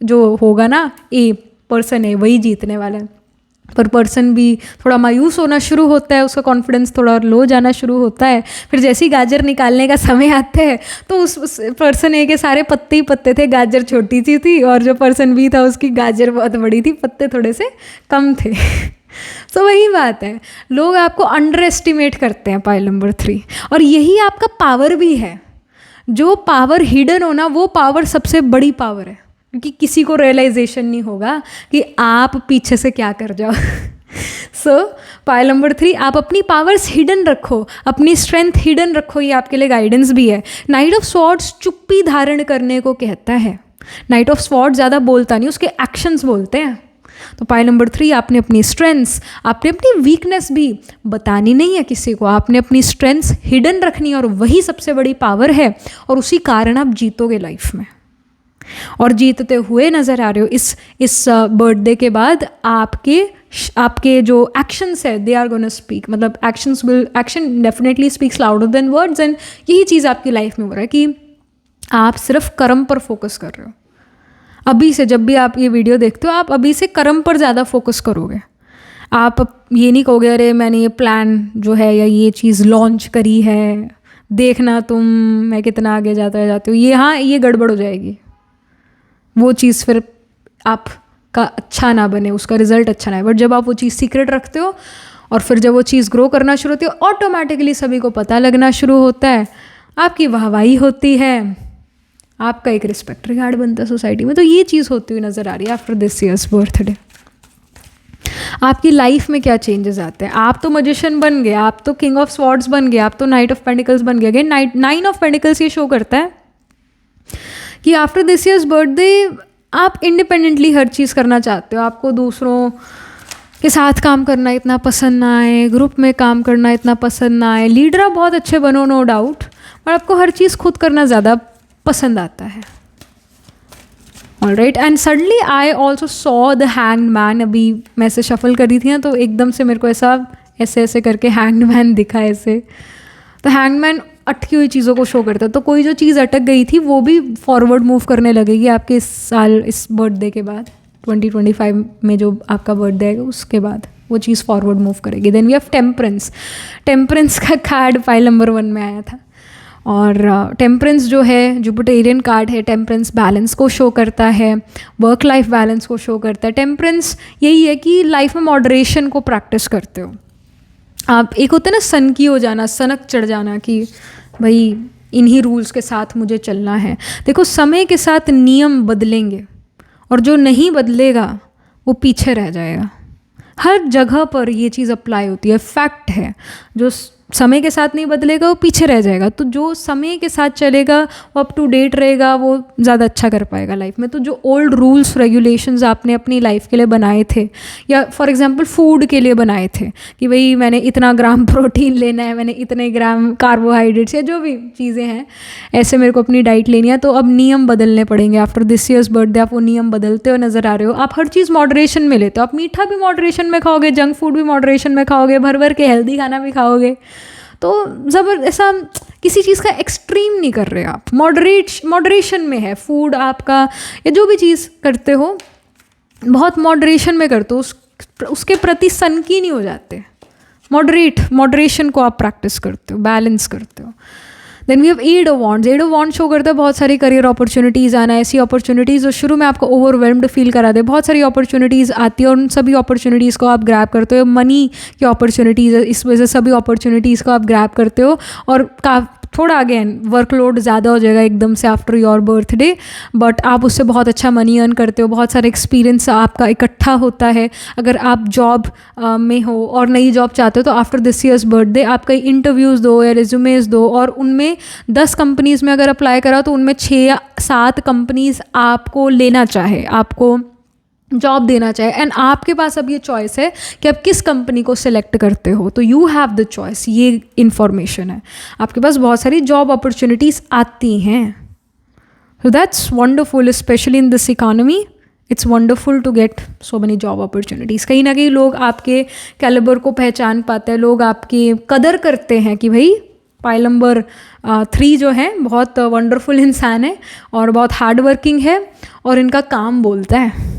जो होगा ना ए, पर्सन ए वही जीतने वाला है। पर पर्सन भी थोड़ा मायूस होना शुरू होता है, उसका कॉन्फिडेंस थोड़ा लो जाना शुरू होता है। फिर जैसे ही गाजर निकालने का समय आता है तो उस पर्सन ए के सारे पत्ते ही पत्ते थे, गाजर छोटी सी थी, और जो पर्सन बी था उसकी गाजर बहुत बड़ी थी, पत्ते थोड़े से कम थे। तो वही बात है, लोग आपको अंडर एस्टिमेट करते हैं पाइल नंबर 3, और यही आपका पावर भी है। जो पावर हिडन हो ना, वो पावर सबसे बड़ी पावर है, क्योंकि किसी को रियलाइजेशन नहीं होगा कि आप पीछे से क्या कर जाओ। सो पाइल नंबर 3, आप अपनी पावर्स हिडन रखो, अपनी स्ट्रेंथ हिडन रखो, ये आपके लिए गाइडेंस भी है। नाइट ऑफ स्वॉर्ड्स चुप्पी धारण करने को कहता है। नाइट ऑफ स्वॉर्ड्स ज़्यादा बोलता नहीं, उसके एक्शंस बोलते हैं। तो पाइल नंबर 3, आपने अपनी स्ट्रेंथ्स, आपने अपनी वीकनेस भी बतानी नहीं है किसी को, आपने अपनी स्ट्रेंथ्स हिडन रखनी है, और वही सबसे बड़ी पावर है, और उसी कारण आप जीतोगे लाइफ में, और जीतते हुए नज़र आ रहे हो। इस बर्थडे के बाद आपके जो एक्शंस है दे आर गोना स्पीक, मतलब action definitely speaks louder than words. And यही चीज़ आपकी लाइफ में हो रहा है कि आप सिर्फ कर्म पर फोकस कर रहे हो। अभी से जब भी आप ये वीडियो देखते हो, आप अभी से कर्म पर ज़्यादा फोकस करोगे। आप ये नहीं कहोगे अरे मैंने ये प्लान जो है या ये चीज़ लॉन्च करी है, देखना तुम मैं कितना आगे जाते हो, ये गड़बड़ हो जाएगी। वो चीज़ फिर आपका अच्छा ना बने, उसका रिजल्ट अच्छा ना है। बट जब आप वो चीज़ सीक्रेट रखते हो और फिर जब वो चीज़ ग्रो करना शुरू होती है, ऑटोमेटिकली सभी को पता लगना शुरू होता है, आपकी वाहवाही होती है, आपका एक रिस्पेक्ट रिगार्ड बनता है सोसाइटी में। तो ये चीज़ होती हुई नज़र आ रही है आफ्टर दिस ईयर्स बर्थडे। आपकी लाइफ में क्या चेंजेस आते हैं? आप तो मैजिशियन बन गए, आप तो किंग ऑफ स्वॉर्ड्स बन गए, आप तो नाइट ऑफ पेंटिकल्स बन गए। अगेन 9 ऑफ पेंटिकल्स ये शो करता है कि आफ्टर दिस ईयर्स बर्थडे आप इंडिपेंडेंटली हर चीज़ करना चाहते हो। आपको दूसरों के साथ काम करना इतना पसंद ना आए, ग्रुप में काम करना इतना पसंद ना आए। लीडर आप बहुत अच्छे बनो, नो डाउट, पर आपको हर चीज़ खुद करना ज़्यादा पसंद आता है। Alright, and suddenly I also saw the hanged man. अभी मैं ऐसे शफल कर रही थी ना, तो एकदम से मेरे को ऐसे ऐसे करके हैंग्ड मैन दिखा ऐसे। तो हैंग्ड मैन अटकी हुई चीज़ों को शो करता है, तो कोई जो चीज़ अटक गई थी वो भी फॉरवर्ड मूव करने लगेगी आपके इस साल, इस बर्थडे के बाद, 2025 में जो आपका बर्थडे है उसके बाद वो चीज़ फॉरवर्ड मूव करेगी। Then we have temperance. Temperance का कार्ड फाइल नंबर 1 में आया था, और टेम्परेंस जो है जुपिटेरियन कार्ड है। टेम्परेंस बैलेंस को शो करता है, वर्क लाइफ बैलेंस को शो करता है। टेम्परेंस यही है कि लाइफ में मॉडरेशन को प्रैक्टिस करते हो आप। एक होता है ना सन की हो जाना, सनक चढ़ जाना कि भाई इन्हीं रूल्स के साथ मुझे चलना है। देखो समय के साथ नियम बदलेंगे और जो नहीं बदलेगा वो पीछे रह जाएगा। हर जगह पर ये चीज़ अप्लाई होती है, फैक्ट है। जो समय के साथ नहीं बदलेगा वो पीछे रह जाएगा। तो जो समय के साथ चलेगा वो अप टू डेट रहेगा, वो ज़्यादा अच्छा कर पाएगा लाइफ में। तो जो ओल्ड रूल्स रेगुलेशंस आपने अपनी लाइफ के लिए बनाए थे, या फॉर एग्जांपल फूड के लिए बनाए थे कि भाई मैंने इतना ग्राम प्रोटीन लेना है, मैंने इतने ग्राम कार्बोहाइड्रेट्स या जो भी चीज़ें हैं ऐसे मेरे को अपनी डाइट लेनी है, तो अब नियम बदलने पड़ेंगे। आफ्टर दिस ईयर्स बर्थडे आप वो नियम बदलते हो नज़र आ रहे हो। आप हर चीज़ मॉडरेशन में लेते हो। आप मीठा भी मॉडरेशन में खाओगे, जंक फूड भी मॉडरेशन में खाओगे, भर भर के हेल्दी खाना भी खाओगे। तो ऐसा किसी चीज़ का एक्सट्रीम नहीं कर रहे आप, मॉडरेशन में है फूड आपका, या जो भी चीज़ करते हो बहुत मॉडरेशन में करते हो, उसके प्रति सनकी नहीं हो जाते। मॉडरेशन को आप प्रैक्टिस करते हो, बैलेंस करते हो। Then we have 8 of wands. 8 of wands show करता है बहुत सारी करियर अपॉर्चुनिटीज़ आना, ऐसी अपॉर्चुनिटीज़ जो शुरू में आपको ओवरवेल्म्ड फील करा दे। बहुत सारी अपॉर्चुनिटीज़ आती है और उन सभी अपॉर्चुनिटीज़ को आप ग्रैब करते हो। मनी की अपॉर्चुनिटीज़, इस वजह से सभी अपॉर्चुनिटीज़ को आप ग्रैब करते हो, और थोड़ा अगेन वर्कलोड ज़्यादा हो जाएगा एकदम से आफ्टर योर बर्थडे, बट आप उससे बहुत अच्छा मनी अर्न करते हो। बहुत सारा एक्सपीरियंस आपका इकट्ठा होता है। अगर आप जॉब में हो और नई जॉब चाहते हो तो आफ्टर दिस ईयर्स बर्थडे आप कई इंटरव्यूज़ दो या रिज्यूमेज दो, और उनमें 10 कंपनीज़ में अगर अप्लाई करा तो उनमें 6 या 7 कंपनीज़ आपको लेना चाहे, आपको जॉब देना चाहे, एंड आपके पास अब ये चॉइस है कि आप किस कंपनी को सिलेक्ट करते हो। तो यू हैव द चॉइस, ये इन्फॉर्मेशन है। आपके पास बहुत सारी जॉब अपॉर्चुनिटीज़ आती हैं। So that's wonderful, specially in this economy it's wonderful to get so many job opportunities. कहीं ना कहीं लोग आपके कैलिबर को पहचान पाते हैं, लोग आपकी कदर करते हैं कि भाई पाइल नंबर 3 जो है बहुत वंडरफुल इंसान है और बहुत हार्ड वर्किंग है, और इनका काम बोलता है,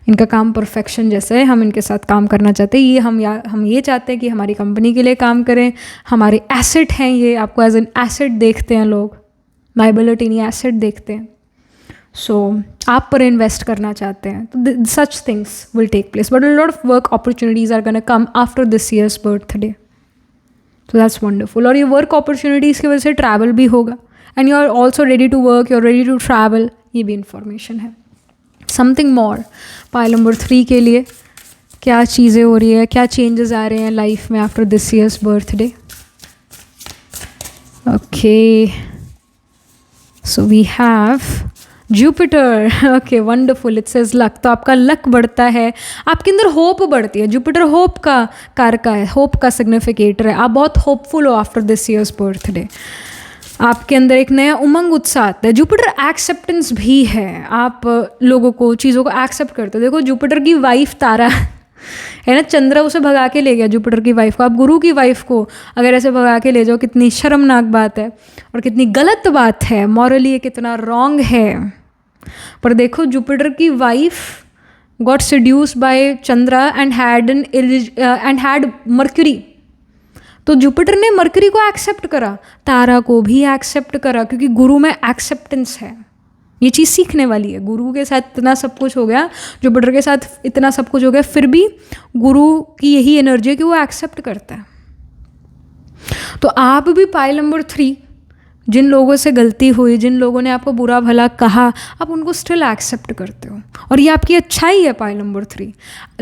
इनका काम परफेक्शन जैसे है, हम इनके साथ काम करना चाहते हैं। ये हम ये चाहते हैं कि हमारी कंपनी के लिए काम करें, हमारे एसेट हैं ये, आपको एज एन एसेट देखते हैं लोग, लायबिलिटी नहीं एसेट देखते हैं। सो आप पर इन्वेस्ट करना चाहते हैं, तो such things will take place, but a lot of work opportunities are gonna come after this years birthday. तो दैट्स वंडरफुल। और ये वर्क अपॉर्चुनिटीज़ की वजह से ट्रैवल भी होगा, and you are also ready to work, you are ready to travel, ये भी इंफॉर्मेशन है। समथिंग मोर, पाइल नंबर 3 के लिए क्या चीज़ें हो रही है, क्या चेंजेस आ रहे हैं लाइफ में after this years birthday. Okay, so we have Jupiter. Okay wonderful, it says luck. तो आपका लक बढ़ता है, आपके अंदर होप बढ़ती है। जुपिटर होप का कारक है, होप का सिग्निफिकेटर है। आप बहुत होपफुल हो आफ्टर दिस ईयर्स बर्थडे। आपके अंदर एक नया उमंग उत्साह आता है। जुपिटर एक्सेप्टेंस भी है, आप लोगों को, चीज़ों को एक्सेप्ट करते हो। देखो जुपिटर की वाइफ तारा है ना, चंद्रा उसे भगा के ले गया जुपिटर की वाइफ को। आप गुरु की वाइफ को अगर ऐसे भगा के ले जाओ, कितनी शर्मनाक बात है और कितनी गलत बात है, मॉरली ये कितना रॉन्ग है। पर देखो जुपिटर की wife got seduced by Chandra and had Mercury. तो जुपिटर ने मर्करी को एक्सेप्ट करा, तारा को भी एक्सेप्ट करा, क्योंकि गुरु में एक्सेप्टेंस है। ये चीज़ सीखने वाली है। गुरु के साथ इतना सब कुछ हो गया, जुपिटर के साथ इतना सब कुछ हो गया, फिर भी गुरु की यही एनर्जी है कि वो एक्सेप्ट करता है। तो आप भी पाइल नंबर 3, जिन लोगों से गलती हुई, जिन लोगों ने आपको बुरा भला कहा, आप उनको स्टिल एक्सेप्ट करते हो, और ये आपकी अच्छाई है। पाइल नंबर 3,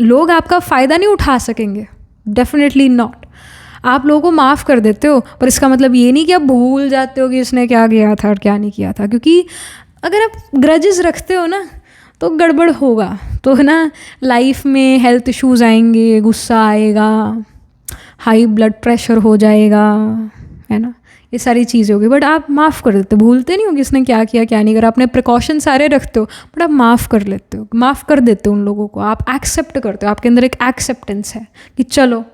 लोग आपका फ़ायदा नहीं उठा सकेंगे, डेफिनेटली नॉट। आप लोगों को माफ़ कर देते हो, पर इसका मतलब ये नहीं कि आप भूल जाते हो कि इसने क्या किया था और क्या नहीं किया था। क्योंकि अगर आप ग्रजेस रखते हो ना, तो गड़बड़ होगा। तो है ना, लाइफ में हेल्थ इश्यूज़ आएंगे, गुस्सा आएगा, हाई ब्लड प्रेशर हो जाएगा, है ना, ये सारी चीज़ें होगी। बट आप माफ़ कर देते हो, भूलते नहीं हो किसने क्या किया क्या नहीं करा, अपने प्रिकॉशन सारे रखते हो, बट आप माफ़ कर लेते हो, माफ़ कर देते हो उन लोगों को, आप एक्सेप्ट करते हो, आपके अंदर एक एक्सेप्टेंस है कि चलो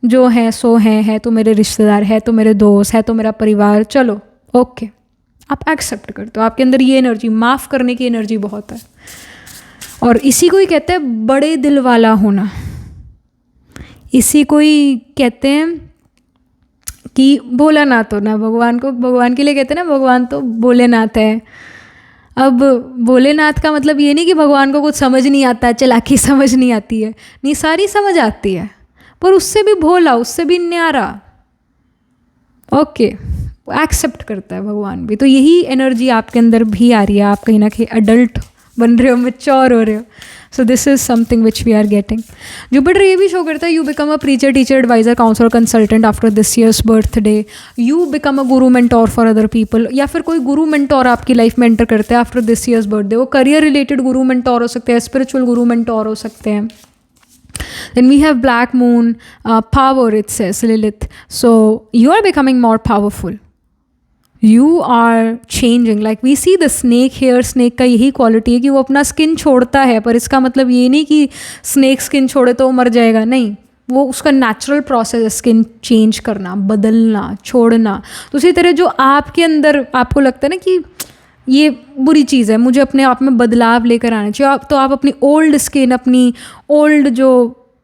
जो है सो है तो मेरे रिश्तेदार, है तो मेरे दोस्त, है तो मेरा परिवार, चलो ओके, आप एक्सेप्ट करते हो। आपके अंदर ये एनर्जी, माफ़ करने की एनर्जी बहुत है। और इसी को ही कहते हैं बड़े दिल वाला होना। इसी को ही कहते हैं कि भोलानाथ होना। भगवान को, भगवान के लिए कहते हैं ना, भगवान तो भोलेनाथ है। अब भोलेनाथ का मतलब ये नहीं कि भगवान को कुछ समझ नहीं आता, चालाकी समझ नहीं आती है, नहीं, सारी समझ आती है, पर उससे भी भोला, उससे भी न्यारा। ओके, एक्सेप्ट करता है भगवान भी। तो यही एनर्जी आपके अंदर भी आ रही है, आप कहीं ना कहीं अडल्ट बन रहे हो, मैच्योर हो रहे हो। So this is something which we are getting. Jupiter ये भी शो करता है, you become a preacher, teacher, advisor, counsellor, consultant after this years birthday. You become a guru mentor for other people, या फिर कोई गुरु मेंटोर आपकी लाइफ में enter करते हैं आफ्टर दिस ईयर्स बर्थडे। वो करियर रिलेटेड गुरु मेंटोर हो सकते हैं, स्पिरिचुअल गुरु मेंटोर हो सकते हैं। Then we have black moon, power, it says Lilith. So you are becoming more powerful. You are changing. Like we see the snake here. Snake का यही quality है कि वो अपना स्किन छोड़ता है, पर इसका मतलब ये नहीं कि स्नेक स्किन छोड़े तो वो मर जाएगा, नहीं, वो उसका नेचुरल प्रोसेस है स्किन चेंज करना, बदलना, छोड़ना। तो उसी तरह जो आपके अंदर आपको लगता है ना कि ये बुरी चीज़ है, मुझे अपने आप में बदलाव लेकर आना चाहिए, तो आप अपनी ओल्ड स्किन, अपनी ओल्ड जो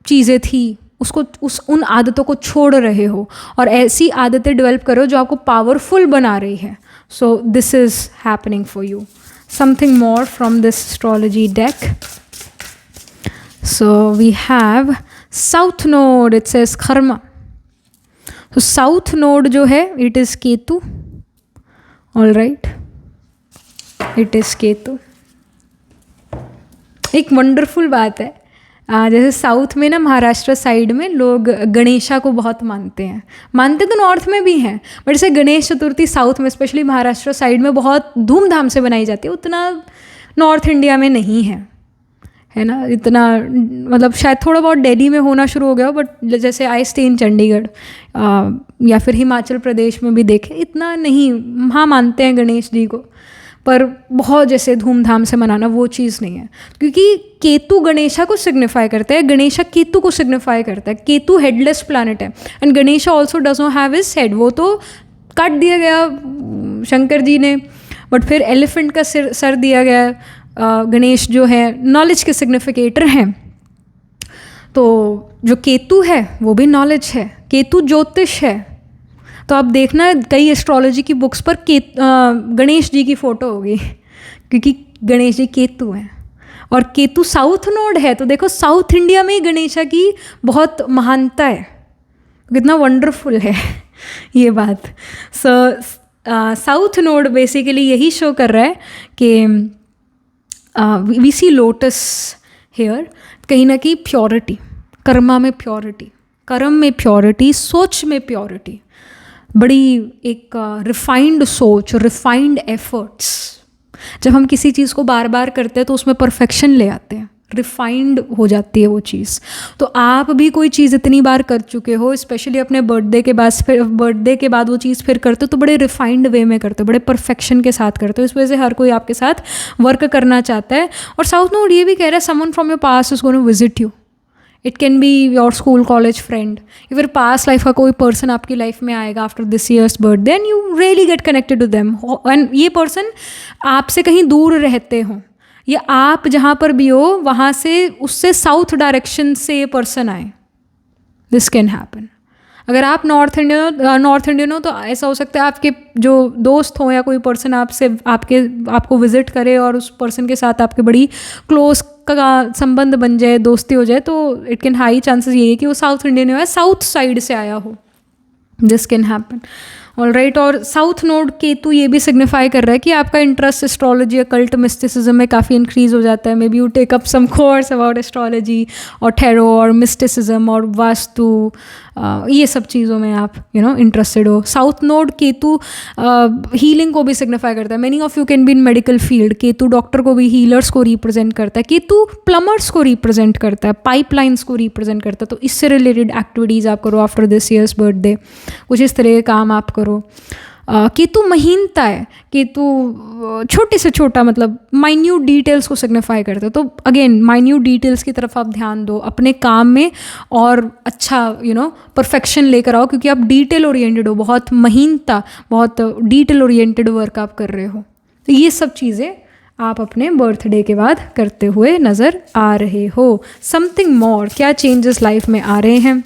चीज़ें थी उसको, उन आदतों को छोड़ रहे हो और ऐसी आदतें डेवलप करो जो आपको पावरफुल बना रही है। So this is happening for you. Something more from this astrology deck. So we have south node, it says karma. तो साउथ नोड जो है it is Ketu. All right, it is Ketu. एक वंडरफुल बात है, जैसे साउथ में ना, महाराष्ट्र साइड में लोग गणेशा को बहुत मानते हैं। मानते तो नॉर्थ में भी हैं, बट जैसे गणेश चतुर्थी साउथ में, स्पेशली महाराष्ट्र साइड में बहुत धूमधाम से बनाई जाती है, उतना नॉर्थ इंडिया में नहीं है ना, इतना, मतलब शायद थोड़ा बहुत दिल्ली में होना शुरू हो गया, बट जैसे आई स्टे इन चंडीगढ़ या फिर हिमाचल प्रदेश में भी देखें, इतना नहीं, हाँ मानते हैं गणेश जी को, पर बहुत जैसे धूमधाम से मनाना वो चीज़ नहीं है। क्योंकि केतु गणेशा को सिग्निफाई करता है, गणेशा केतु को सिग्निफाई करता है। केतु हेडलेस प्लैनेट है and Ganesha also does not have his head. वो तो काट दिया गया शंकर जी ने, बट फिर एलिफेंट का सर दिया गया। गणेश जो है नॉलेज के सिग्निफिकेटर हैं, तो जो केतु है वो भी नॉलेज है, केतु ज्योतिष है। तो आप देखना कई एस्ट्रोलॉजी की बुक्स पर गणेश जी की फ़ोटो होगी, क्योंकि गणेश जी केतु हैं और केतु साउथ नोड है। तो देखो साउथ इंडिया में गणेशा की बहुत महानता है, कितना वंडरफुल है ये बात। सो साउथ नोड बेसिकली यही शो कर रहा है कि वी सी लोटस हेयर, कहीं ना कहीं प्योरिटी, कर्मा में प्योरिटी, कर्म में प्योरिटी, सोच में प्योरिटी, बड़ी एक रिफाइंड सोच, रिफाइंड एफर्ट्स। जब हम किसी चीज़ को बार बार करते हैं तो उसमें परफेक्शन ले आते हैं, रिफाइंड हो जाती है वो चीज़। तो आप भी कोई चीज़ इतनी बार कर चुके हो, स्पेशली अपने बर्थडे के बाद, फिर बर्थडे के बाद वो चीज़ फिर करते हो तो बड़े रिफाइंड वे में करते हो, बड़े परफेक्शन के साथ करते हो। इस वजह से हर कोई आपके साथ वर्क करना चाहता है। और साउथ नोड ये भी कह रहा है someone from your past is going to visit you. It can be your school college friend, या फिर पास्ट लाइफ का कोई पर्सन आपकी लाइफ में आएगा after this years birthday and you really get connected to them. And ये person आपसे कहीं दूर रहते हो, या आप जहाँ पर भी हो वहाँ से, उससे साउथ डायरेक्शन से ये पर्सन आए। This can happen. अगर आप नॉर्थ इंडियन हो तो ऐसा हो सकता है आपके जो दोस्त हों या कोई पर्सन आपको विजिट करे और उस पर्सन के साथ आपके बड़ी क्लोज का संबंध बन जाए, दोस्ती हो जाए, तो इट कैन हाई चांसेस ये है कि वो साउथ इंडियन हो या साउथ साइड से आया हो। This can happen. ऑलराइट, और साउथ नोड केतु ये भी सिग्निफाई कर रहा है कि आपका इंटरेस्ट एस्ट्रोलॉजी या कल्ट मिस्टिसिज्म में काफ़ी इंक्रीज हो जाता है. Maybe you take up some course about astrology और टैरो और मिस्टिसिज्म और वास्तु, ये सब चीज़ों में आप इंटरेस्टेड हो. साउथ नोड केतु हीलिंग को भी सिग्निफाई करता है. Many of you can be in medical field. Ketu doctor को भी, हीलर्स को रिप्रेजेंट करता है. केतु प्लम्बर्स को रिप्रेजेंट करता है, पाइपलाइंस को रिप्रेजेंट करता है. तो इससे रिलेटेड एक्टिविटीज़ आप करो आफ्टर दिस ईयर्स बर्थडे. कुछ इस तरह के काम आप करो. केतु महीनता है. केतु छोटे से छोटा मतलब माइन्यूट डिटेल्स को सिग्निफाई करता है. तो अगेन माइन्यूट डिटेल्स की तरफ आप ध्यान दो अपने काम में और अच्छा परफेक्शन लेकर आओ, क्योंकि आप डिटेल ओरिएंटेड हो. बहुत महीनता, बहुत डिटेल ओरिएंटेड वर्क आप कर रहे हो. तो ये सब चीज़ें आप अपने बर्थडे के बाद करते हुए नज़र आ रहे हो. समथिंग मोर, क्या चेंजेस लाइफ में आ रहे हैं,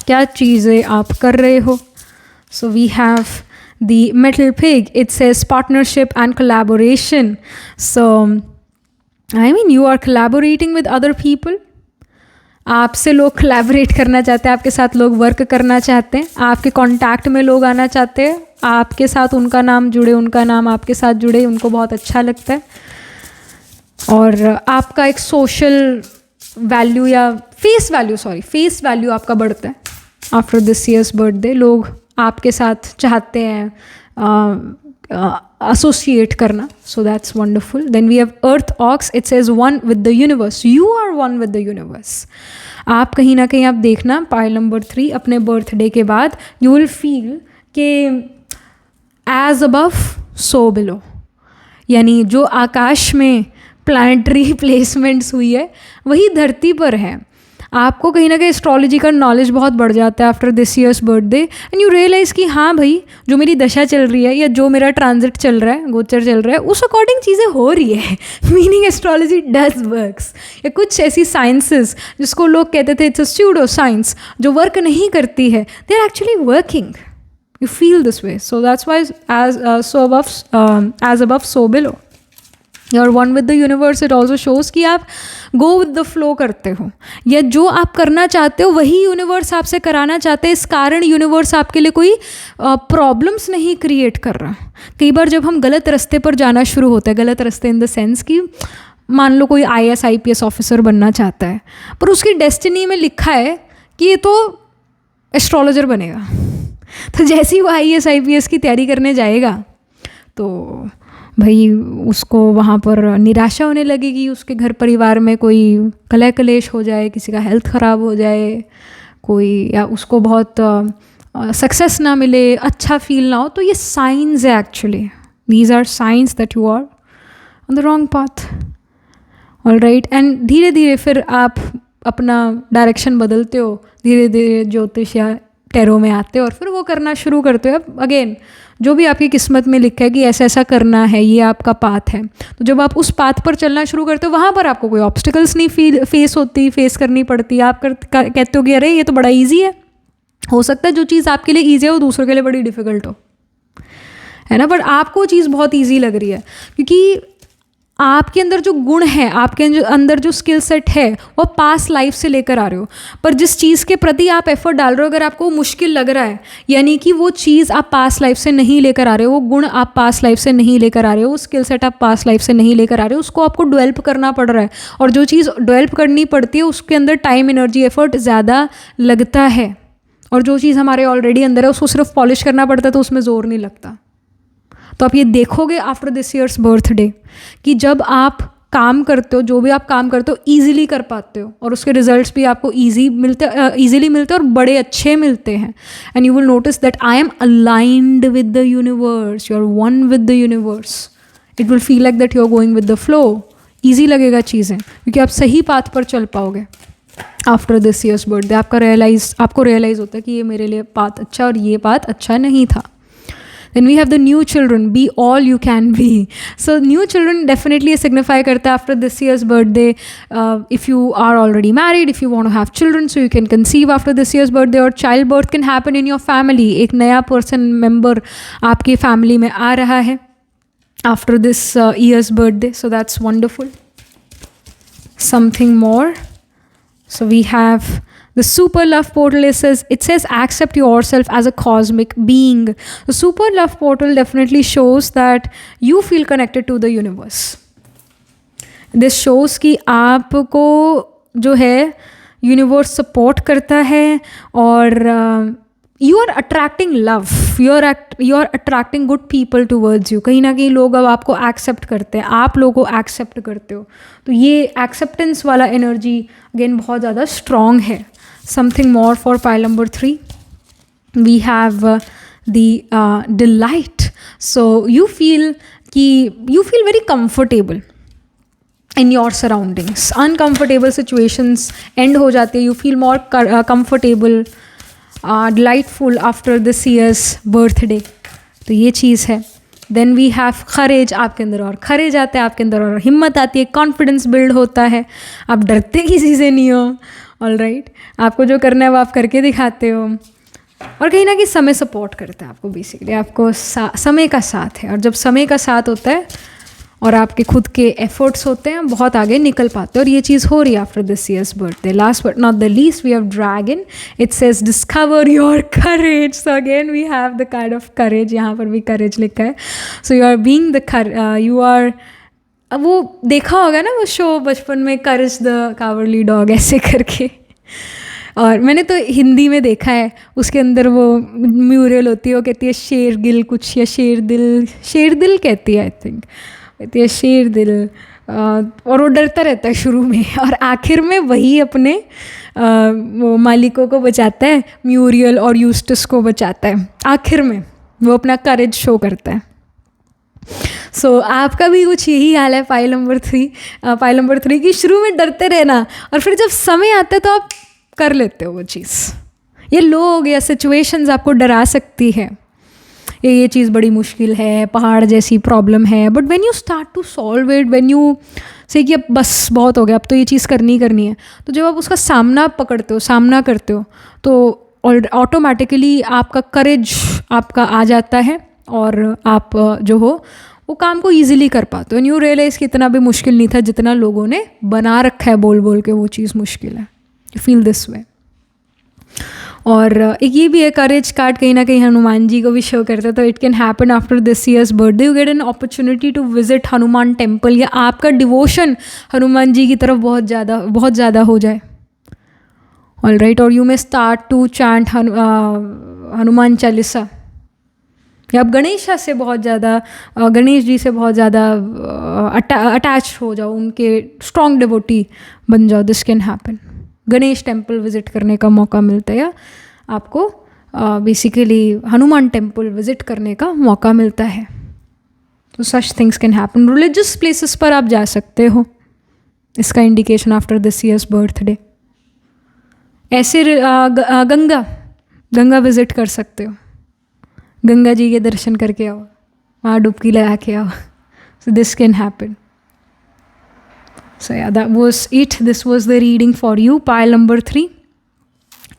क्या चीज़ें आप कर रहे हो. So we have the metal pig. It says partnership and collaboration. So I mean you are collaborating with other people. आपसे लोग collaborate करना चाहते हैं, आपके साथ लोग वर्क करना चाहते हैं, आपके कांटेक्ट में लोग आना चाहते हैं, आपके साथ उनका नाम जुड़े, उनका नाम आपके साथ जुड़े, उनको बहुत अच्छा लगता है. और आपका एक सोशल वैल्यू या फेस वैल्यू आपका बढ़ता है आफ्टर दिस ईयर्स बर्थडे. लोग आपके साथ चाहते हैं एसोसिएट करना. So that's wonderful. Then we have earth ox. It says one with the universe. You are one with the universe. आप कहीं ना कहीं आप देखना पाइल नंबर 3 अपने बर्थडे के बाद यू विल फील कि एज अबव सो बिलो, यानी जो आकाश में प्लानिटरी प्लेसमेंट्स हुई है वही धरती पर है. आपको कहीं ना कहीं एस्ट्रोलॉजी का नॉलेज बहुत बढ़ जाता है after this years birthday. And you realise कि हाँ भाई, जो मेरी दशा चल रही है या जो मेरा ट्रांजिट चल रहा है, गोचर चल रहा है, उस अकॉर्डिंग चीज़ें हो रही है. Meaning astrology does works. या कुछ ऐसी साइंसेस जिसको लोग कहते थे इट्स अ स्यूडो साइंस, जो वर्क नहीं करती है, they are actually working. You feel this way. So that's why as above so below. You're one with the universe. It also shows कि आप go with the flow करते हो, या जो आप करना चाहते हो वही यूनिवर्स आपसे कराना चाहते हैं. इस कारण यूनिवर्स आपके लिए कोई प्रॉब्लम्स नहीं क्रिएट कर रहा. कई बार जब हम गलत रास्ते पर जाना शुरू होता है, गलत रास्ते इन द सेंस कि मान लो कोई IAS IPS ऑफिसर बनना चाहता है, पर उसकी डेस्टिनी में लिखा है कि ये तो एस्ट्रोलॉजर बनेगा. तो जैसे ही वो IAS IPS की तैयारी करने जाएगा तो भाई उसको वहाँ पर निराशा होने लगेगी. उसके घर परिवार में कोई कलह कलेश हो जाए, किसी का हेल्थ ख़राब हो जाए, कोई या उसको बहुत सक्सेस ना मिले, अच्छा फील ना हो. तो ये साइंस है actually. These are science that you are on the wrong path. Alright. And धीरे धीरे फिर आप अपना डायरेक्शन बदलते हो, धीरे धीरे ज्योतिष या टैरो में आते हो और फिर वो करना शुरू करते हो. अब अगेन जो भी आपकी किस्मत में लिखा है कि ऐसा ऐसा करना है, ये आपका पाथ है, तो जब आप उस पाथ पर चलना शुरू करते हो वहाँ पर आपको कोई ऑब्स्टिकल्स नहीं फेस करनी पड़ती. आप कहते हो कि अरे ये तो बड़ा ईजी है. हो सकता है जो चीज़ आपके लिए ईजी है वो दूसरों के लिए बड़ी डिफ़िकल्ट हो, है ना. बट आपको वो चीज़ बहुत ईजी लग रही है क्योंकि आपके अंदर जो गुण है, आपके अंदर जो स्किल सेट है, वो पास लाइफ से लेकर आ रहे हो. पर जिस चीज़ के प्रति आप एफर्ट डाल रहे हो, अगर आपको मुश्किल लग रहा है, यानी कि वो चीज़ आप पास लाइफ से नहीं लेकर आ रहे हो, वो गुण आप पास लाइफ से नहीं लेकर आ रहे हो, वो स्किल सेट आप पास लाइफ से नहीं लेकर आ रहे हो, उसको आपको डेवलप करना पड़ रहा है. और जो चीज़ डेवलप करनी पड़ती है उसके अंदर टाइम, एनर्जी, एफर्ट ज़्यादा लगता है. और जो चीज़ हमारे ऑलरेडी अंदर है उसको सिर्फ पॉलिश करना पड़ता है, तो उसमें ज़ोर नहीं लगता. तो आप ये देखोगे आफ्टर दिस ईयर्स बर्थडे कि जब आप काम करते हो, जो भी आप काम करते हो ईजिली कर पाते हो और उसके रिजल्ट्स भी आपको ईजिली मिलते हैं और बड़े अच्छे मिलते हैं. And you will notice that I am aligned with the universe. You are one with the universe. It will feel like that you are going with the flow. Easy लगेगा चीज़ें क्योंकि आप सही पाथ पर चल पाओगे. आफ्टर दिस ईयर्स बर्थडे आपको realise होता है कि ये मेरे लिए पाथ अच्छा और ये पाथ अच्छा नहीं था. Then we have the new children, be all you can be. So new children definitely signify करता है after this year's birthday. If you are already married, if you want to have children, so you can conceive after this year's birthday, or childbirth can happen in your family. एक नया person member आपके family में आ रहा है after this year's birthday. So that's wonderful. Something more. So we have The super love portal it says accept yourself as a cosmic being. The super love portal definitely shows that you feel connected to the universe. This shows कि आपको जो है universe support करता है और you are attracting love, you are attracting good people towards you. कहीं ना कहीं लोग अब आपको एक्सेप्ट करते हैं, आप लोगों को एक्सेप्ट करते हो. तो ये एक्सेप्टेंस वाला एनर्जी अगेन बहुत ज़्यादा स्ट्रॉन्ग है. Something more for pile number 3, we have the delight. So you feel very comfortable in your surroundings. Uncomfortable situations end हो जाते हैं. You feel more comfortable, delightful after this year's birthday. तो ये चीज़ है. Then we have courage. आपके अंदर और courage आता है, आपके अंदर और हिम्मत आती है, confidence build होता है. आप डरते किसी से नहीं हो. All right. आपको जो करना है वो आप करके दिखाते हो. और कहीं ना कहीं समय सपोर्ट करता है आपको. बेसिकली आपको समय का साथ है, और जब समय का साथ होता है और आपके खुद के एफर्ट्स होते हैं, बहुत आगे निकल पाते हैं. और ये चीज़ हो रही है after this years birthday. Last but not the least, we have dragon. It says discover your courage. So again we have the kind of courage. यहाँ पर भी करेज लिखा है. So you are being you are, वो देखा होगा ना वो शो बचपन में, करेज द कावर्डली डॉग ऐसे करके. और मैंने तो हिंदी में देखा है, उसके अंदर वो म्यूरल होती है, वो कहती है शेरगिल कुछ, या शेरदिल कहती है आई थिंक, कहती है शेर दिल. और वो डरता रहता है शुरू में, और आखिर में वही अपने वो मालिकों को बचाता है, म्यूरियल और यूस्टस को बचाता है. आखिर में वो अपना करेज शो करता है. सो आपका भी कुछ यही हाल है. पाइल नंबर 3 की शुरू में डरते रहना, और फिर जब समय आता है तो आप कर लेते हो वो चीज़. ये लोग या सिचुएशंस आपको डरा सकती है, ये चीज़ बड़ी मुश्किल है, पहाड़ जैसी प्रॉब्लम है. But when you start to solve it, when you say कि अब बस बहुत हो गया, अब तो ये चीज़ करनी है, तो जब आप उसका सामना करते हो तो ऑटोमेटिकली आपका करेज आपका आ जाता है, और आप जो हो वो काम को ईजिली कर पाते हो. एंड यू रियलाइज़ कि इतना भी मुश्किल नहीं था जितना लोगों ने बना रखा है बोल के वो चीज़ मुश्किल है. यू फील दिस वे. और एक ये भी है, करेज कार्ड कहीं ना कहीं हनुमान जी को भी शो करता है. तो it can happen after this years birthday, you get an opportunity to visit Hanuman temple, या आपका डिवोशन हनुमान जी की तरफ बहुत ज़्यादा हो जाए. All right. और you may start to chant Hanuman Chalisa, या आप गणेश जी से बहुत ज़्यादा अटैच हो जाओ, उनके स्ट्रॉन्ग डिवोटी बन जाओ. This can happen. Ganesh temple visit करने का मौका मिलता है, या आपको बेसिकली हनुमान टेम्पल विज़िट करने का मौका मिलता है. तो such things can happen. Religious places पर आप जा सकते हो, इसका indication after this years birthday. ऐसे गंगा विज़िट कर सकते हो, गंगा जी के दर्शन करके आओ, वहाँ डुबकी लगा के आओ. So this can happen. So yeah, that was it. This was the reading for you, pile number 3.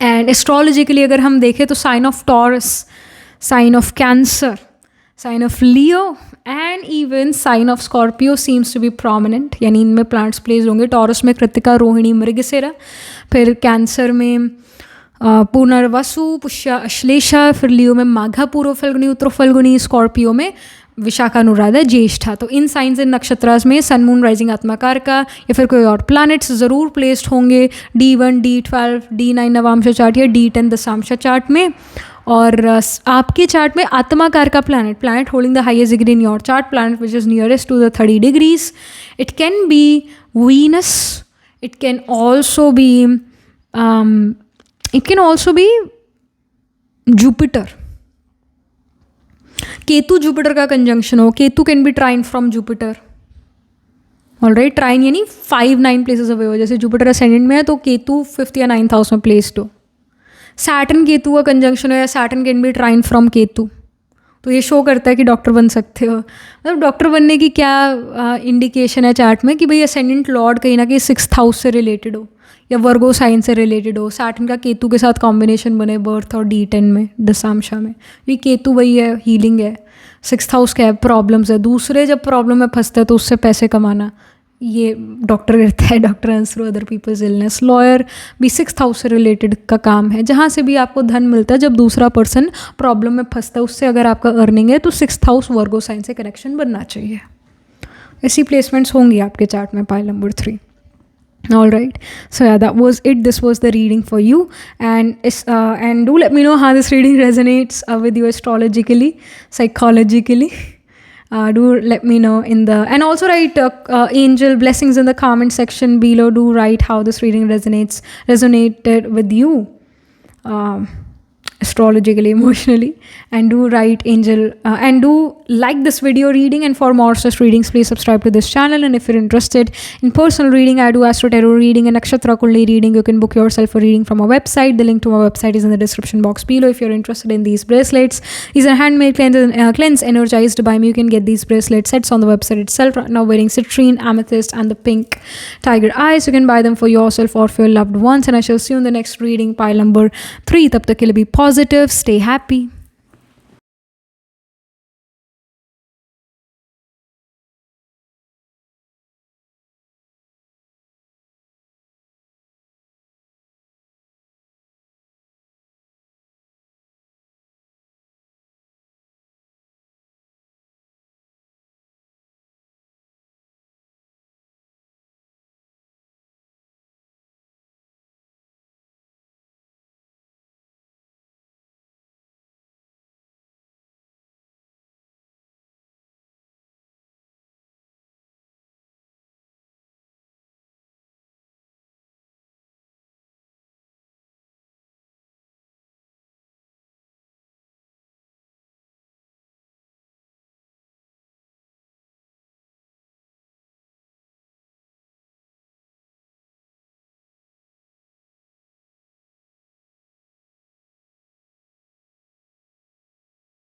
And astrologically अगर हम देखें तो sign of Taurus, sign of Cancer, sign of Leo and even sign of Scorpio seems to be prominent. यानी इनमें planets placed होंगे. Taurus में कृतिका, रोहिणी, मृगशिरा, फिर Cancer में पुनर्वसु, पुष्य, अश्लेषा, फिर लियो में माघा, पूर्व फल्गुनी, उत्तर फल्गुनी, स्कॉर्पियो में विशाखा, अनुराधा, ज्येष्ठा. तो इन साइंस एंड नक्षत्रास में सन, मून, राइजिंग, आत्माकार का या फिर कोई और प्लैनेट्स ज़रूर प्लेस्ड होंगे. D1, D12, D9 Navamsa chart या D10 दशांश चार्ट में. और आपके चार्ट में आत्माकार का planet holding the highest degree in your chart, planet which is nearest to the 30 degrees. It can be Venus, it can also be Jupiter. Ketu Jupiter का conjunction हो. Ketu can be trine from Jupiter. All right. Trine यानी 5-9 places away हो. जैसे Jupiter ascendant में है तो Ketu 5th या 9th house में प्लेस्ड हो. सैटर्न केतु का कंजंक्शन हो, या Saturn can be trine from Ketu. तो ये शो करता है कि डॉक्टर बन सकते हो. मतलब डॉक्टर बनने की क्या इंडिकेशन है चार्ट में कि भाई असेंडेंट लॉर्ड कहीं ना कहीं 6th हाउस से रिलेटेड हो, या वर्गो साइन से रिलेटेड हो. सैटर्न का केतु के साथ कॉम्बिनेशन बने बर्थ और D10 में, दशांशा में. ये केतु वही है, हीलिंग है. 6th हाउस क्या है, प्रॉब्लम्स है. दूसरे जब प्रॉब्लम में फंसते हैं तो उससे पैसे कमाना, ये डॉक्टर करता है, doctor earns through other people's illness. Lawyer भी 6th हाउस से रिलेटेड का काम है, जहाँ से भी आपको धन मिलता है जब दूसरा पर्सन प्रॉब्लम में फंसता है, उससे अगर आपका अर्निंग है तो 6th हाउस वर्गो साइन से कनेक्शन बनना चाहिए। ऐसी प्लेसमेंट्स होंगी आपके चार्ट में, pile number 3। All right, so yeah, that was it. This was the reading for you, and do let me know how this reading resonates with you astrologically, psychologically. Do let me know and also write angel blessings in the comment section below. Do write how this reading resonated with you, astrologically, emotionally, and do write angel and do like this video reading. And for more such readings, please subscribe to this channel. And if you're interested in personal reading, I do astro tarot reading and nakshatra kundli reading. You can book yourself a reading from our website. The link to our website is in the description box below. If you're interested in these bracelets, these are handmade cleanse energized by me. You can get these bracelet sets on the website itself. Right now wearing citrine, amethyst, and the pink tiger eyes. You can buy them for yourself or for your loved ones. And I shall see you in the next reading, pile number 3. Tab tak ke liye be positive, stay happy.